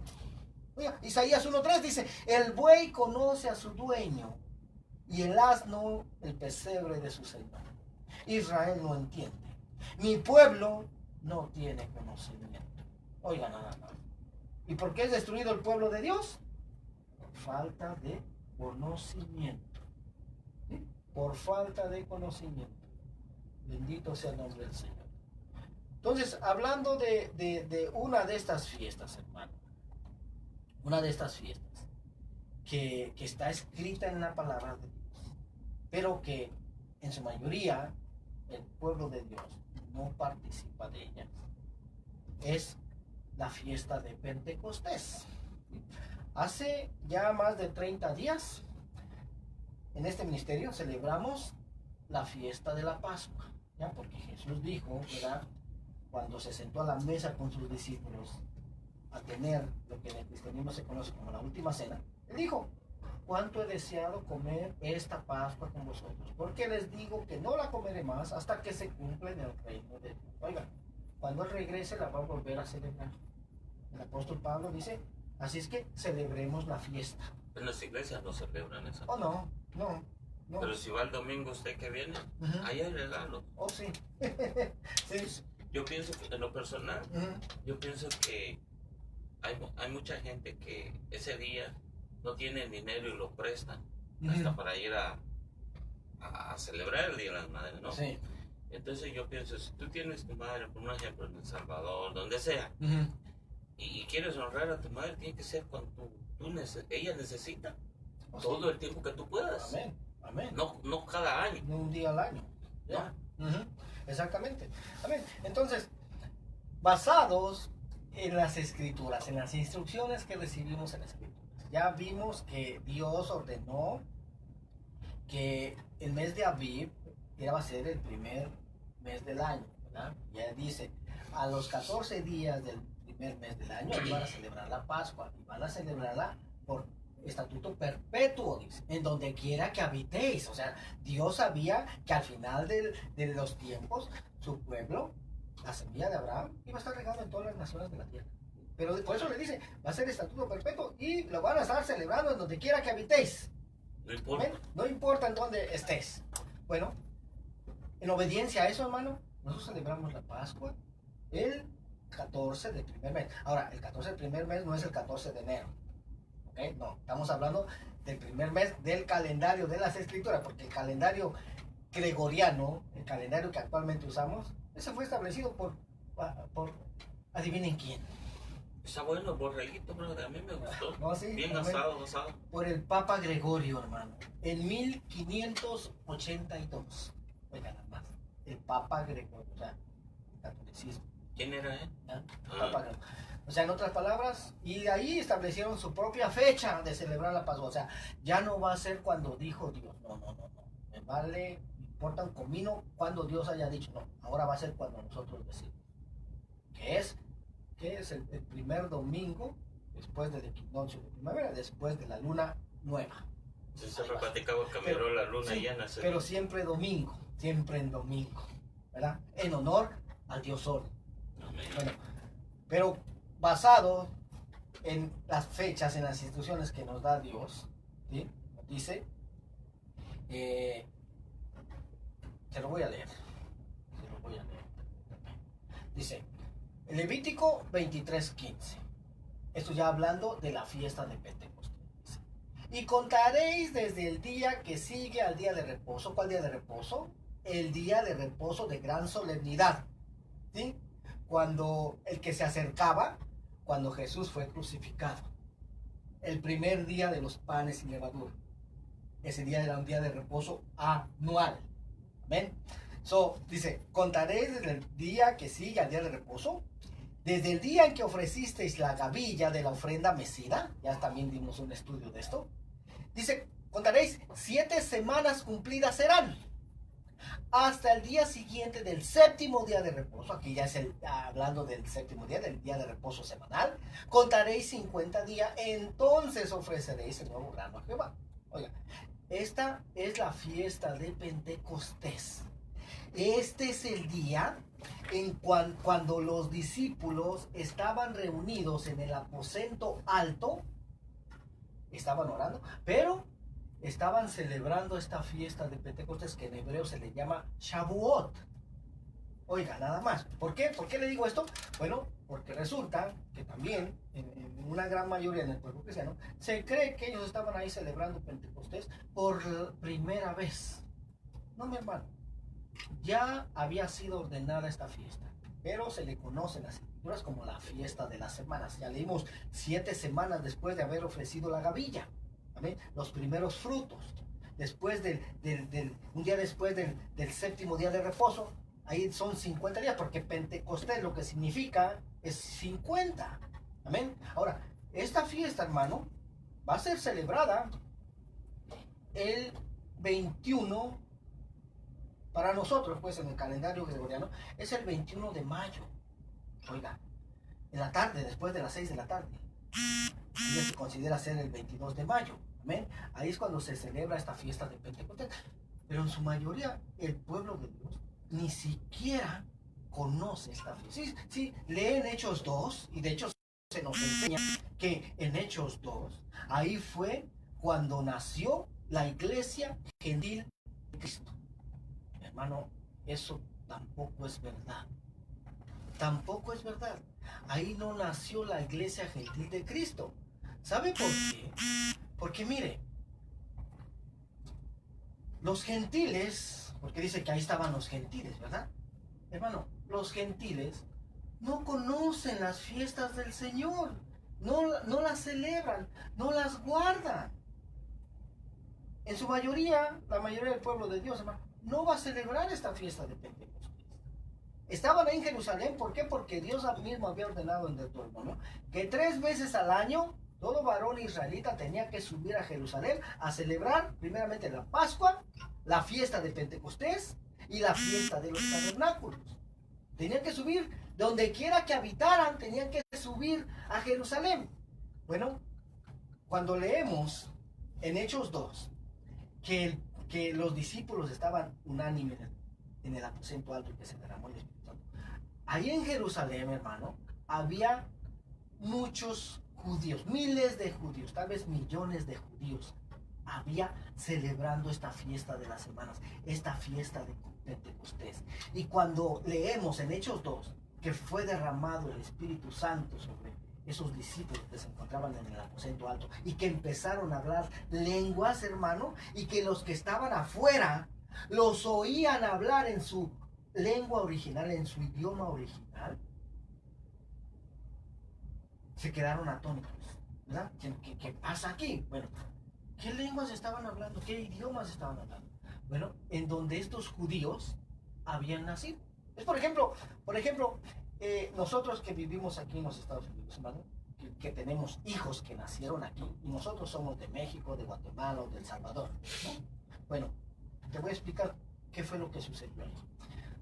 Oiga, Isaías 1:3 dice: el buey conoce a su dueño y el asno el pesebre de su señor. Israel no entiende, mi pueblo no tiene conocimiento. Oiga, nada más. ¿Y por qué es destruido el pueblo de Dios? Por falta de conocimiento. ¿Sí? Por falta de conocimiento. Bendito sea el nombre del Señor. Entonces, hablando de una de estas fiestas, hermano, una de estas fiestas que está escrita en la palabra de Dios, pero que en su mayoría el pueblo de Dios no participa de ella, es la fiesta de Pentecostés. Hace ya más de 30 días en este ministerio celebramos la fiesta de la Pascua, ¿ya? Porque Jesús dijo, ¿verdad?, cuando se sentó a la mesa con sus discípulos a tener lo que en el cristianismo se conoce como la última cena, él dijo: cuánto he deseado comer esta Pascua con vosotros, porque les digo que no la comeré más hasta que se cumpla en el reino de Dios. Oigan, cuando él regrese la va a volver a celebrar. El apóstol Pablo dice: así es que celebremos la fiesta. En las iglesias no celebran esa. Oh, no. Pero si va el domingo usted que viene, ahí hay regalos. Oh, sí. Sí. Yo pienso que, en lo personal, yo pienso que hay mucha gente que ese día no tiene dinero y lo prestan hasta para ir a celebrar el Día de las Madres, ¿no? Sí. Entonces yo pienso, si tú tienes tu madre, por un ejemplo, en El Salvador, donde sea, y quieres honrar a tu madre, tiene que ser cuando ella necesita todo el tiempo que tú puedas. Amén. No cada año. No un día al año. ¿Ya? Exactamente. Amén. Entonces, basados en las escrituras, en las instrucciones que recibimos en las escrituras, ya vimos que Dios ordenó que el mes de Aviv va a ser el primer mes del año, ¿verdad? Ya dice, a los 14 días del primer mes del año van a celebrar la Pascua y van a celebrarla por estatuto perpetuo, dice, en donde quiera que habitéis. O sea, Dios sabía que al final de los tiempos, su pueblo, la semilla de Abraham, iba a estar regado en todas las naciones de la tierra. Pero por eso le dice, va a ser estatuto perpetuo y lo van a estar celebrando en donde quiera que habitéis. No importa. No importa en dónde estés. Bueno, en obediencia a eso, hermano, nosotros celebramos la Pascua el 14 del primer mes. Ahora, el 14 del primer mes no es el 14 de enero. ¿Ok? No, estamos hablando del primer mes del calendario de las Escrituras, porque el calendario gregoriano, el calendario que actualmente usamos, ese fue establecido por adivinen quién. Está bueno, borreguito, brother. A mí me gustó. No, sí, bien asado, asado. Por el Papa Gregorio, hermano. En 1582. Oigan, nada más. El Papa Gregorio, o sea, el catolicismo. ¿Quién era él? Papa Gregorio. O sea, en otras palabras, y de ahí establecieron su propia fecha de celebrar la Pascua. O sea, ya no va a ser cuando dijo Dios. No. Me vale, me importa un comino cuando Dios haya dicho. No, ahora va a ser cuando nosotros decimos. ¿Qué es el primer domingo después del equinoccio de primavera, después de la luna nueva? Sí, se platicaba que miró la luna llena. Pero siempre domingo, siempre en domingo, ¿verdad? En honor al Dios Sol. Amén. Bueno, pero basado en las fechas, en las instituciones que nos da Dios, ¿sí? Dice, se lo voy a leer. Dice, Levítico 23:15. Esto ya hablando de la fiesta de Pentecostés. Y contaréis desde el día que sigue al día de reposo. ¿Cuál día de reposo? El día de reposo de gran solemnidad. ¿Sí? Cuando el que se acercaba, cuando Jesús fue crucificado. El primer día de los panes sin levadura. Ese día era un día de reposo anual. Amén. Dice, contaréis desde el día que sigue al día de reposo, desde el día en que ofrecisteis la gavilla de la ofrenda mecida, ya también dimos un estudio de esto, dice, contaréis 7 semanas cumplidas serán, hasta el día siguiente del séptimo día de reposo, aquí ya es hablando del séptimo día, del día de reposo semanal, contaréis 50 días, entonces ofreceréis el nuevo grano a Jehová. Oiga, esta es la fiesta de Pentecostés. Este es el día en cuando los discípulos estaban reunidos en el aposento alto, estaban orando, pero estaban celebrando esta fiesta de Pentecostés que en hebreo se le llama Shavuot. Oiga, nada más. ¿Por qué? ¿Por qué le digo esto? Bueno, porque resulta que también en una gran mayoría en el pueblo cristiano se cree que ellos estaban ahí celebrando Pentecostés por primera vez. No, mi hermano. Ya había sido ordenada esta fiesta, pero se le conoce en las escrituras como la fiesta de las semanas. Ya leímos 7 semanas después de haber ofrecido la gavilla, ¿amén? Los primeros frutos, después un día después del séptimo día de reposo, ahí son 50 días, porque Pentecostés lo que significa es 50, amén. Ahora, esta fiesta, hermano, va a ser celebrada el 21. Para nosotros, pues, en el calendario gregoriano, es el 21 de mayo. Oiga, en la tarde, después de las 6 de la tarde. Ya se considera ser el 22 de mayo. ¿Amén? Ahí es cuando se celebra esta fiesta de Pentecostés. Pero en su mayoría, el pueblo de Dios ni siquiera conoce esta fiesta. Sí, leen Hechos 2, y de hecho se nos enseña que en Hechos 2, ahí fue cuando nació la iglesia gentil de Cristo. Hermano, eso tampoco es verdad. Tampoco es verdad. Ahí no nació la iglesia gentil de Cristo. ¿Sabe por qué? Porque mire, los gentiles, porque dice que ahí estaban los gentiles, ¿verdad? Hermano, los gentiles no conocen las fiestas del Señor. No las celebran, no las guardan. En su mayoría, la mayoría del pueblo de Dios, hermano, no va a celebrar esta fiesta de Pentecostés. Estaban ahí en Jerusalén, ¿por qué? Porque Dios mismo había ordenado en Deuteronomio que 3 veces al año Todo varón israelita tenía que subir a Jerusalén a celebrar primeramente la Pascua, la fiesta de Pentecostés y la fiesta de los tabernáculos. Tenían que subir, donde quiera que habitaran, tenían que subir a Jerusalén. Bueno, cuando leemos en Hechos 2 que los discípulos estaban unánimes en el aposento alto que se derramó el Espíritu Santo, ahí en Jerusalén, hermano, había muchos judíos, miles de judíos, tal vez millones de judíos, había celebrando esta fiesta de las semanas, esta fiesta de Pentecostés. Y cuando leemos en Hechos 2 que fue derramado el Espíritu Santo sobre esos discípulos que se encontraban en el aposento alto y que empezaron a hablar lenguas, hermano, y que los que estaban afuera los oían hablar en su lengua original, en su idioma original, se quedaron atónitos, ¿verdad? ¿Qué pasa aquí? Bueno, ¿qué lenguas estaban hablando? ¿Qué idiomas estaban hablando? Bueno, en donde estos judíos habían nacido. Es por ejemplo, nosotros que vivimos aquí en los Estados Unidos, hermano, que tenemos hijos que nacieron aquí, y nosotros somos de México, de Guatemala o de El Salvador, ¿no? Bueno, te voy a explicar qué fue lo que sucedió ahí.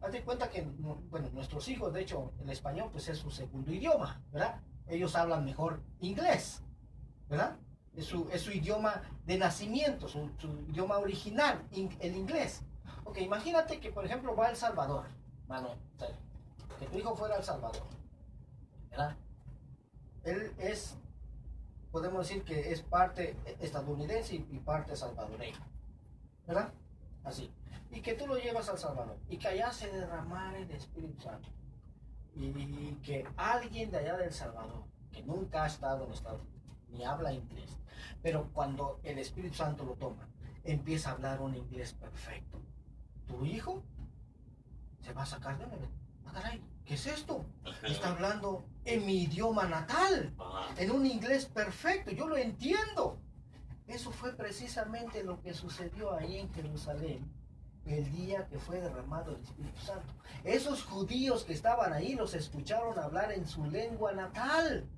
Hazte cuenta que, bueno, nuestros hijos, de hecho, el español pues es su segundo idioma, ¿verdad? Ellos hablan mejor inglés, ¿verdad? Es su idioma de nacimiento, su idioma original, el inglés. Ok, imagínate que, por ejemplo, va a El Salvador, Manuel, que tu hijo fuera a El Salvador, ¿verdad? Él es, podemos decir que es parte estadounidense y parte salvadoreña, ¿verdad? Así. Y que tú lo llevas a El Salvador y que allá se derramara el Espíritu Santo. Y que alguien de allá de El Salvador, que nunca ha estado en Estados Unidos, ni habla inglés, pero cuando el Espíritu Santo lo toma, empieza a hablar un inglés perfecto. Tu hijo se va a sacar de nuevo. Ah, caray, ¿qué es esto? Está hablando en mi idioma natal, en un inglés perfecto, yo lo entiendo. Eso fue precisamente lo que sucedió ahí en Jerusalén el día que fue derramado el Espíritu Santo. Esos judíos que estaban ahí los escucharon hablar en su lengua natal,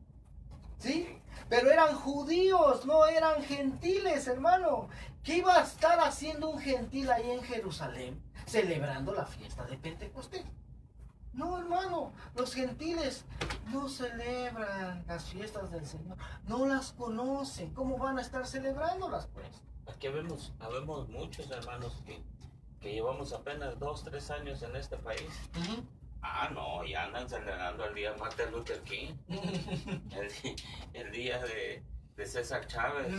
¿sí? Pero eran judíos, no eran gentiles, hermano. ¿Qué iba a estar haciendo un gentil ahí en Jerusalén celebrando la fiesta de Pentecostés? No, hermano, los gentiles no celebran las fiestas del Señor, no las conocen. ¿Cómo van a estar celebrándolas, pues? Aquí habemos muchos hermanos que llevamos apenas 2, 3 años en este país. Ah, no, ya andan celebrando el día de Martin Luther King, el día de César Chávez,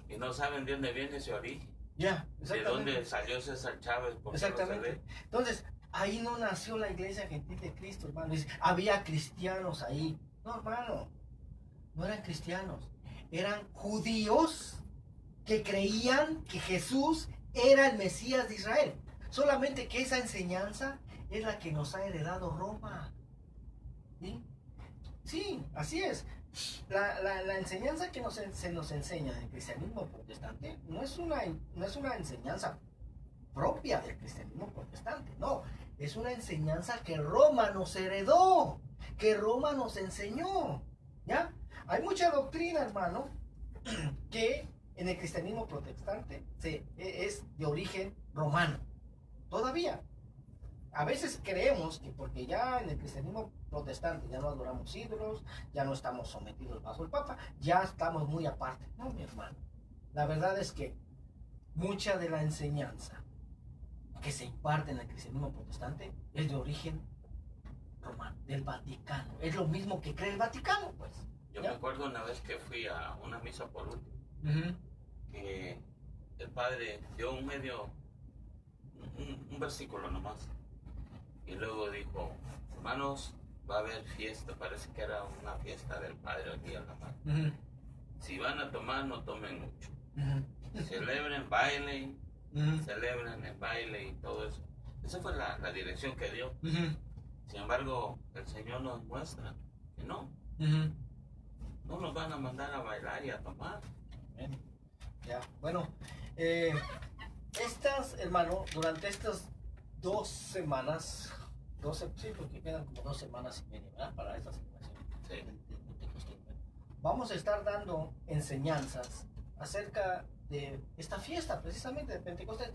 y no saben de dónde viene ese origen. Ya, de dónde salió César Chávez. Exactamente. Entonces, ahí no nació la iglesia gentil de Cristo, hermano. Había cristianos ahí. No, hermano, no eran cristianos, eran judíos que creían que Jesús era el Mesías de Israel. Solamente que esa enseñanza es la que nos ha heredado Roma. ¿Sí? Sí, así es. La enseñanza que se nos enseña del cristianismo protestante no es una enseñanza propia del cristianismo protestante, no. Es una enseñanza que Roma nos heredó, que Roma nos enseñó. ¿Ya? Hay mucha doctrina, hermano, que en el cristianismo protestante es de origen romano. Todavía. A veces creemos que porque ya en el cristianismo protestante ya no adoramos ídolos, ya no estamos sometidos bajo el Papa, ya estamos muy aparte. No, mi hermano. La verdad es que mucha de la enseñanza que se imparte en el cristianismo protestante es de origen romano, del Vaticano. Es lo mismo que cree el Vaticano, pues. Yo me acuerdo una vez que fui a una misa por último, que el padre dio un versículo nomás. Y luego dijo, hermanos, va a haber fiesta. Parece que era una fiesta del Padre el día de la Madre. Si van a tomar, no tomen mucho. Celebren, bailen, celebren el baile y todo eso. Esa fue la dirección que dio. Sin embargo, el Señor nos muestra que no. No nos van a mandar a bailar y a tomar. Ya, bueno, hermano, durante estas 2 semanas, sí, porque quedan como 2 semanas y media, ¿verdad? Para esta celebración. Sí. vamos a estar dando enseñanzas acerca de esta fiesta, precisamente de Pentecostés,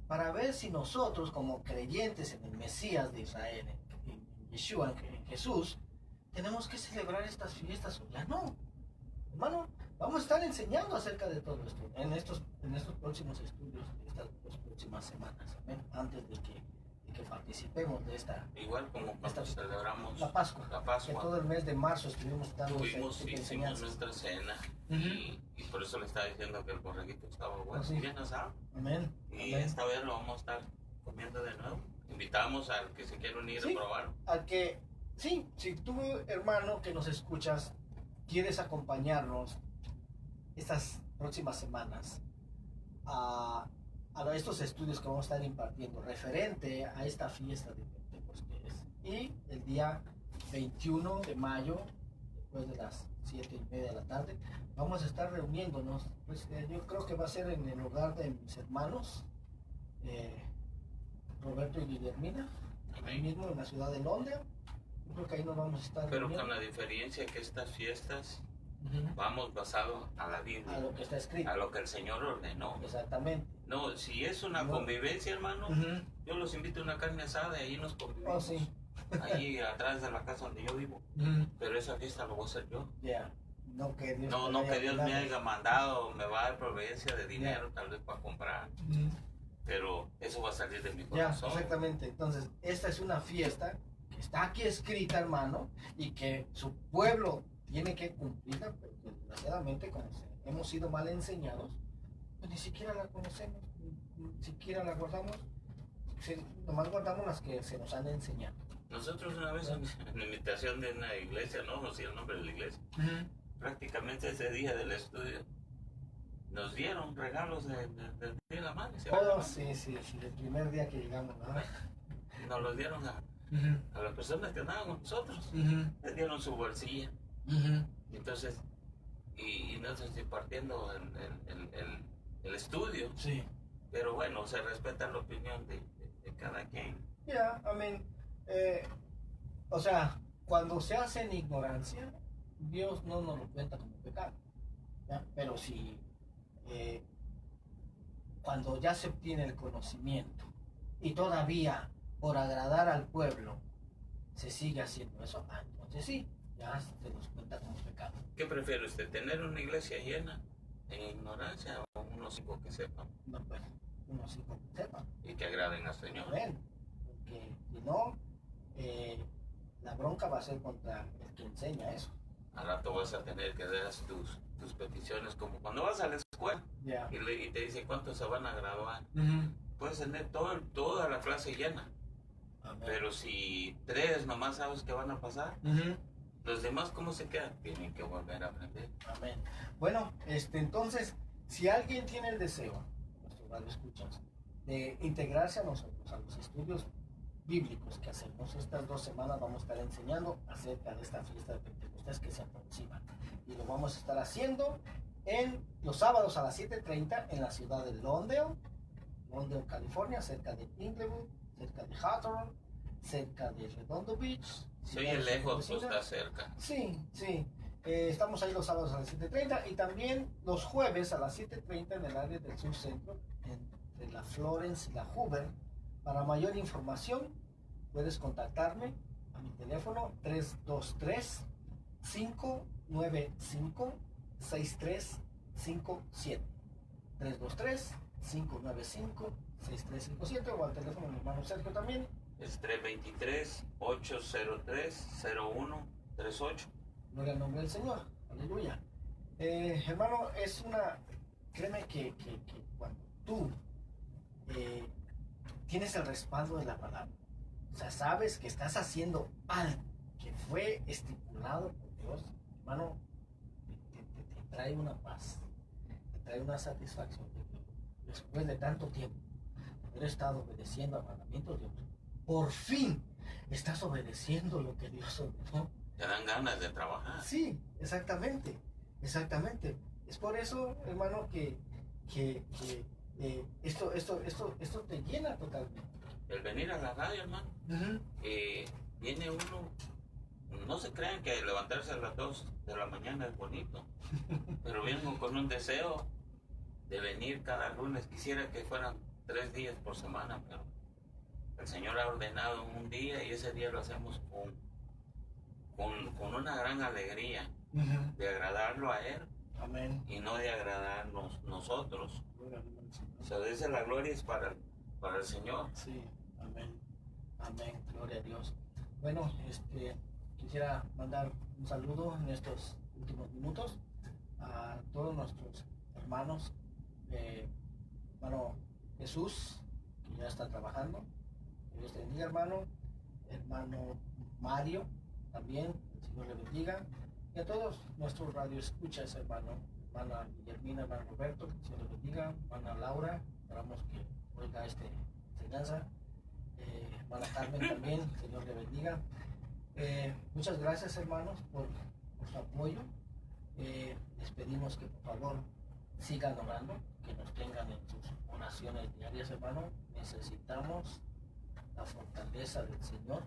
para ver si nosotros, como creyentes en el Mesías de Israel, en Yeshua, en Jesús, tenemos que celebrar estas fiestas o ya no. Hermano, vamos a estar enseñando acerca de todo esto en estos próximos estudios, de estas 2 próximas semanas, ¿amén? Antes de que participemos de esta. Igual como cuando celebramos la Pascua. Que todo el mes de marzo estuvimos dando hicimos nuestra cena. Y por eso le estaba diciendo que el borreguito estaba bueno, bien asado. Amén. Y esta vez lo vamos a estar comiendo de nuevo. Invitamos al que se quiera unir a probar. Si tú, hermano, que nos escuchas, quieres acompañarnos estas próximas semanas a estos estudios que vamos a estar impartiendo referente a esta fiesta de Pentecostés, y el día 21 de mayo, después de las 7:30 de la tarde, vamos a estar reuniéndonos. Pues, yo creo que va a ser en el hogar de mis hermanos Roberto y Guillermina, ahí mismo en la ciudad de Londres. Yo creo que ahí nos vamos a estar reuniendo. Con la diferencia que estas fiestas vamos basado a la Biblia, a lo que está escrito, a lo que el Señor ordenó. Exactamente. No, si es una convivencia, hermano, yo los invito a una carne asada y ahí nos convivimos. Ahí atrás de la casa donde yo vivo. Pero esa fiesta lo voy a hacer yo. No que Dios me haya mandado, me va a dar providencia de dinero tal vez para comprar. Pero eso va a salir de mi corazón. Exactamente. Entonces, esta es una fiesta que está aquí escrita, hermano, y que su pueblo tiene que cumplirla, pero desgraciadamente, como hemos sido mal enseñados, pues ni siquiera la conocemos, ni siquiera la guardamos, nomás guardamos las que se nos han enseñado. Nosotros una vez en la invitación de una iglesia, no sé el nombre de la iglesia, prácticamente ese día del estudio, nos dieron regalos del Día de la Madre. Sí, el primer día que llegamos, ¿verdad? Nos los dieron a las personas que andaban con nosotros, les dieron su bolsilla. Entonces, y nosotros impartiendo el estudio. Sí. Pero bueno, se respeta la opinión de cada quien. Amén. O sea, cuando se hace en ignorancia, Dios no nos lo cuenta como pecado. Pero si cuando ya se obtiene el conocimiento y todavía por agradar al pueblo se sigue haciendo eso, entonces sí, ya se nos cuenta como pecado. ¿Qué prefiere usted? ¿Tener una iglesia llena en ignorancia o unos 5 que sepan? No, pues, unos 5 que sepan. Y que agraden al Señor. Amén. Porque si no, la bronca va a ser contra el que enseña eso. Al rato vas a tener que dar tus peticiones, como cuando vas a la escuela y te dicen cuántos se van a graduar. Puedes tener toda la clase llena. Amén. Pero si 3 nomás sabes que van a pasar, los demás, ¿cómo se quedan? Tienen que volver a aprender. Amén. Bueno, entonces, si alguien tiene el deseo, nuestro radio escuchas, de integrarse a nosotros, a los estudios bíblicos que hacemos estas 2 semanas, vamos a estar enseñando acerca de esta fiesta de Pentecostés que se aproxima. Y lo vamos a estar haciendo en los sábados a las 7:30 en la ciudad de Londale, California, cerca de Inglewood, cerca de Hawthorne, cerca de Redondo Beach. Si oye lejos, pues está cerca. Sí. Estamos ahí los sábados a las 7:30 y también los jueves a las 7:30 en el área del sur centro, entre la Florence y la Hoover. Para mayor información, puedes contactarme a mi teléfono 323-595-6357. 323-595-6357 o al teléfono de mi hermano Sergio también. Es 323-803-0138. Gloria al nombre del Señor. Aleluya. Hermano, créeme que cuando tú tienes el respaldo de la palabra, o sea, sabes que estás haciendo algo que fue estipulado por Dios, hermano, te trae una paz, te trae una satisfacción de que después de tanto tiempo haber estado obedeciendo al mandamiento de Dios, por fin estás obedeciendo lo que Dios ordenó. Te dan ganas de trabajar. Sí, exactamente. Es por eso, hermano, que esto te llena totalmente. El venir a la radio, hermano, viene uno no se crean que levantarse a las 2 de la mañana es bonito, pero vengo con un deseo de venir cada lunes. Quisiera que fueran 3 días por semana, pero el Señor ha ordenado un día y ese día lo hacemos con una gran alegría de agradarlo a Él. Amén. Y no de agradarnos nosotros. Gloria al Señor. O sea, dice la gloria es para el Señor. Sí, amén. Amén, gloria a Dios. Bueno, quisiera mandar un saludo en estos últimos minutos a todos nuestros hermanos. Hermano Jesús, que ya está trabajando. Que Dios te bendiga, hermano. Hermano Mario, también, el Señor le bendiga. Y a todos nuestros radioescuchas, hermano. Hermana Guillermina, hermano Roberto, que el Señor le bendiga. Hermana Laura, esperamos que oiga esta enseñanza. Hermana Carmen también, el Señor le bendiga. Muchas gracias, hermanos, por su apoyo. Les pedimos que por favor sigan orando, que nos tengan en sus oraciones diarias, hermano. Necesitamos la fortaleza del Señor.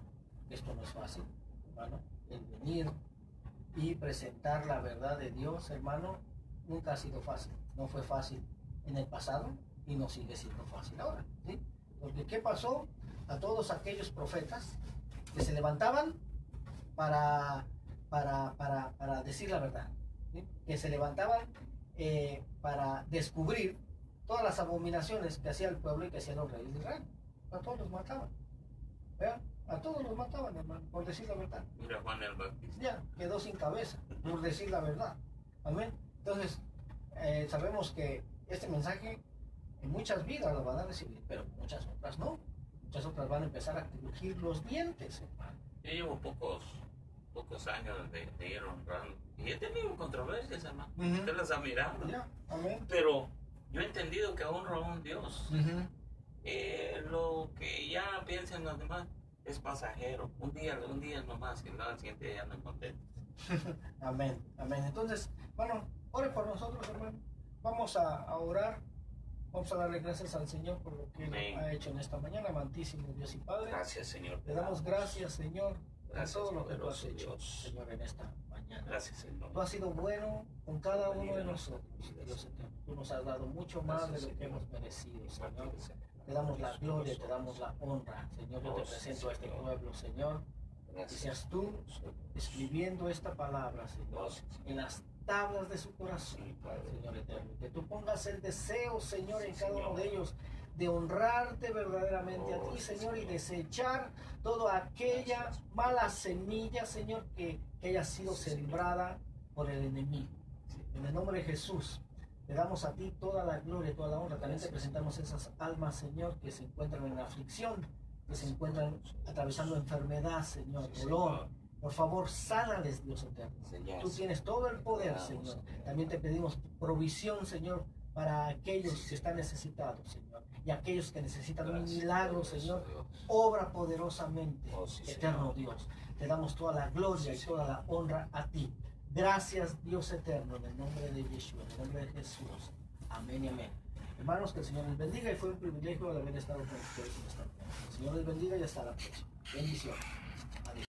Esto no es fácil, hermano. El venir y presentar la verdad de Dios, hermano, nunca ha sido fácil. No fue fácil en el pasado y no sigue siendo fácil ahora, ¿sí? Porque ¿qué pasó a todos aquellos profetas que se levantaban para decir la verdad, ¿sí? Que se levantaban para descubrir todas las abominaciones que hacía el pueblo y que hacían los reyes de Israel? A todos los mataban, ¿vean? A todos los mataban, hermano, por decir la verdad. Mira Juan el Bautista. Ya, quedó sin cabeza, por decir la verdad. Amén. Entonces, sabemos que este mensaje en muchas vidas lo van a recibir, pero muchas otras no. Muchas otras van a empezar a crujir los dientes, hermano. Yo llevo pocos años de ir honrando. Y he tenido controversias, hermano. Usted las ha mirado. Ya, amén. Pero yo he entendido que honro a un Dios. Lo que ya piensen los demás es pasajero. Un día nomás, y luego al siguiente día no contentos. Amén, amén. Entonces, bueno, ore por nosotros, hermano. Vamos a orar. Vamos a darle gracias al Señor por lo que Él ha hecho en esta mañana, amantísimo Dios y Padre. Gracias, Señor. Te damos gracias, Señor, Gracias, por todo lo que tú has poderoso hecho, Dios. Señor, en esta mañana. Gracias, Señor. Tú has sido bueno con cada uno de nosotros, Bienvenido. Dios eterno. Tú nos has dado mucho más Gracias, de lo que Señor. hemos merecido, Señor. Gracias, Te damos la gloria, te damos la honra, Señor. Yo te Gracias, presento a este Señor. pueblo, Señor. Que Gracias. seas tú escribiendo esta palabra, Señor, Gracias, Señor. en las tablas de su corazón, Sí, Padre. Señor eterno. Que tú pongas el deseo, Señor, en Sí, cada uno Señor. de ellos, de honrarte verdaderamente a Oh, ti, sí, Señor, y Señor. desechar toda aquella Gracias. mala semilla, Señor, que haya sido Sí, sembrada por el enemigo. En el nombre de Jesús, te damos a ti toda la gloria y toda la honra. También te Gracias. presentamos esas almas, Señor, que se encuentran en aflicción, que se Gracias. encuentran atravesando enfermedad, Señor, Sí, dolor. Señor. Por favor, sánales, Dios eterno. Señor. Tú tienes todo el poder, Oramos, Señor. Señor. También te pedimos provisión, Señor, para aquellos que están necesitados, Señor. Y aquellos que necesitan un Gracias, milagro, poderoso Señor. Dios. Obra poderosamente, Oh, sí, eterno Señor. Dios. Te damos toda la gloria Sí, y toda Señor. la honra a ti. Gracias, Dios eterno, en el nombre de Yeshua, en el nombre de Jesús. Amén y amén. Hermanos, que el Señor les bendiga y fue un privilegio el haber estado con ustedes en esta mañana. El Señor les bendiga y hasta la próxima. Bendiciones.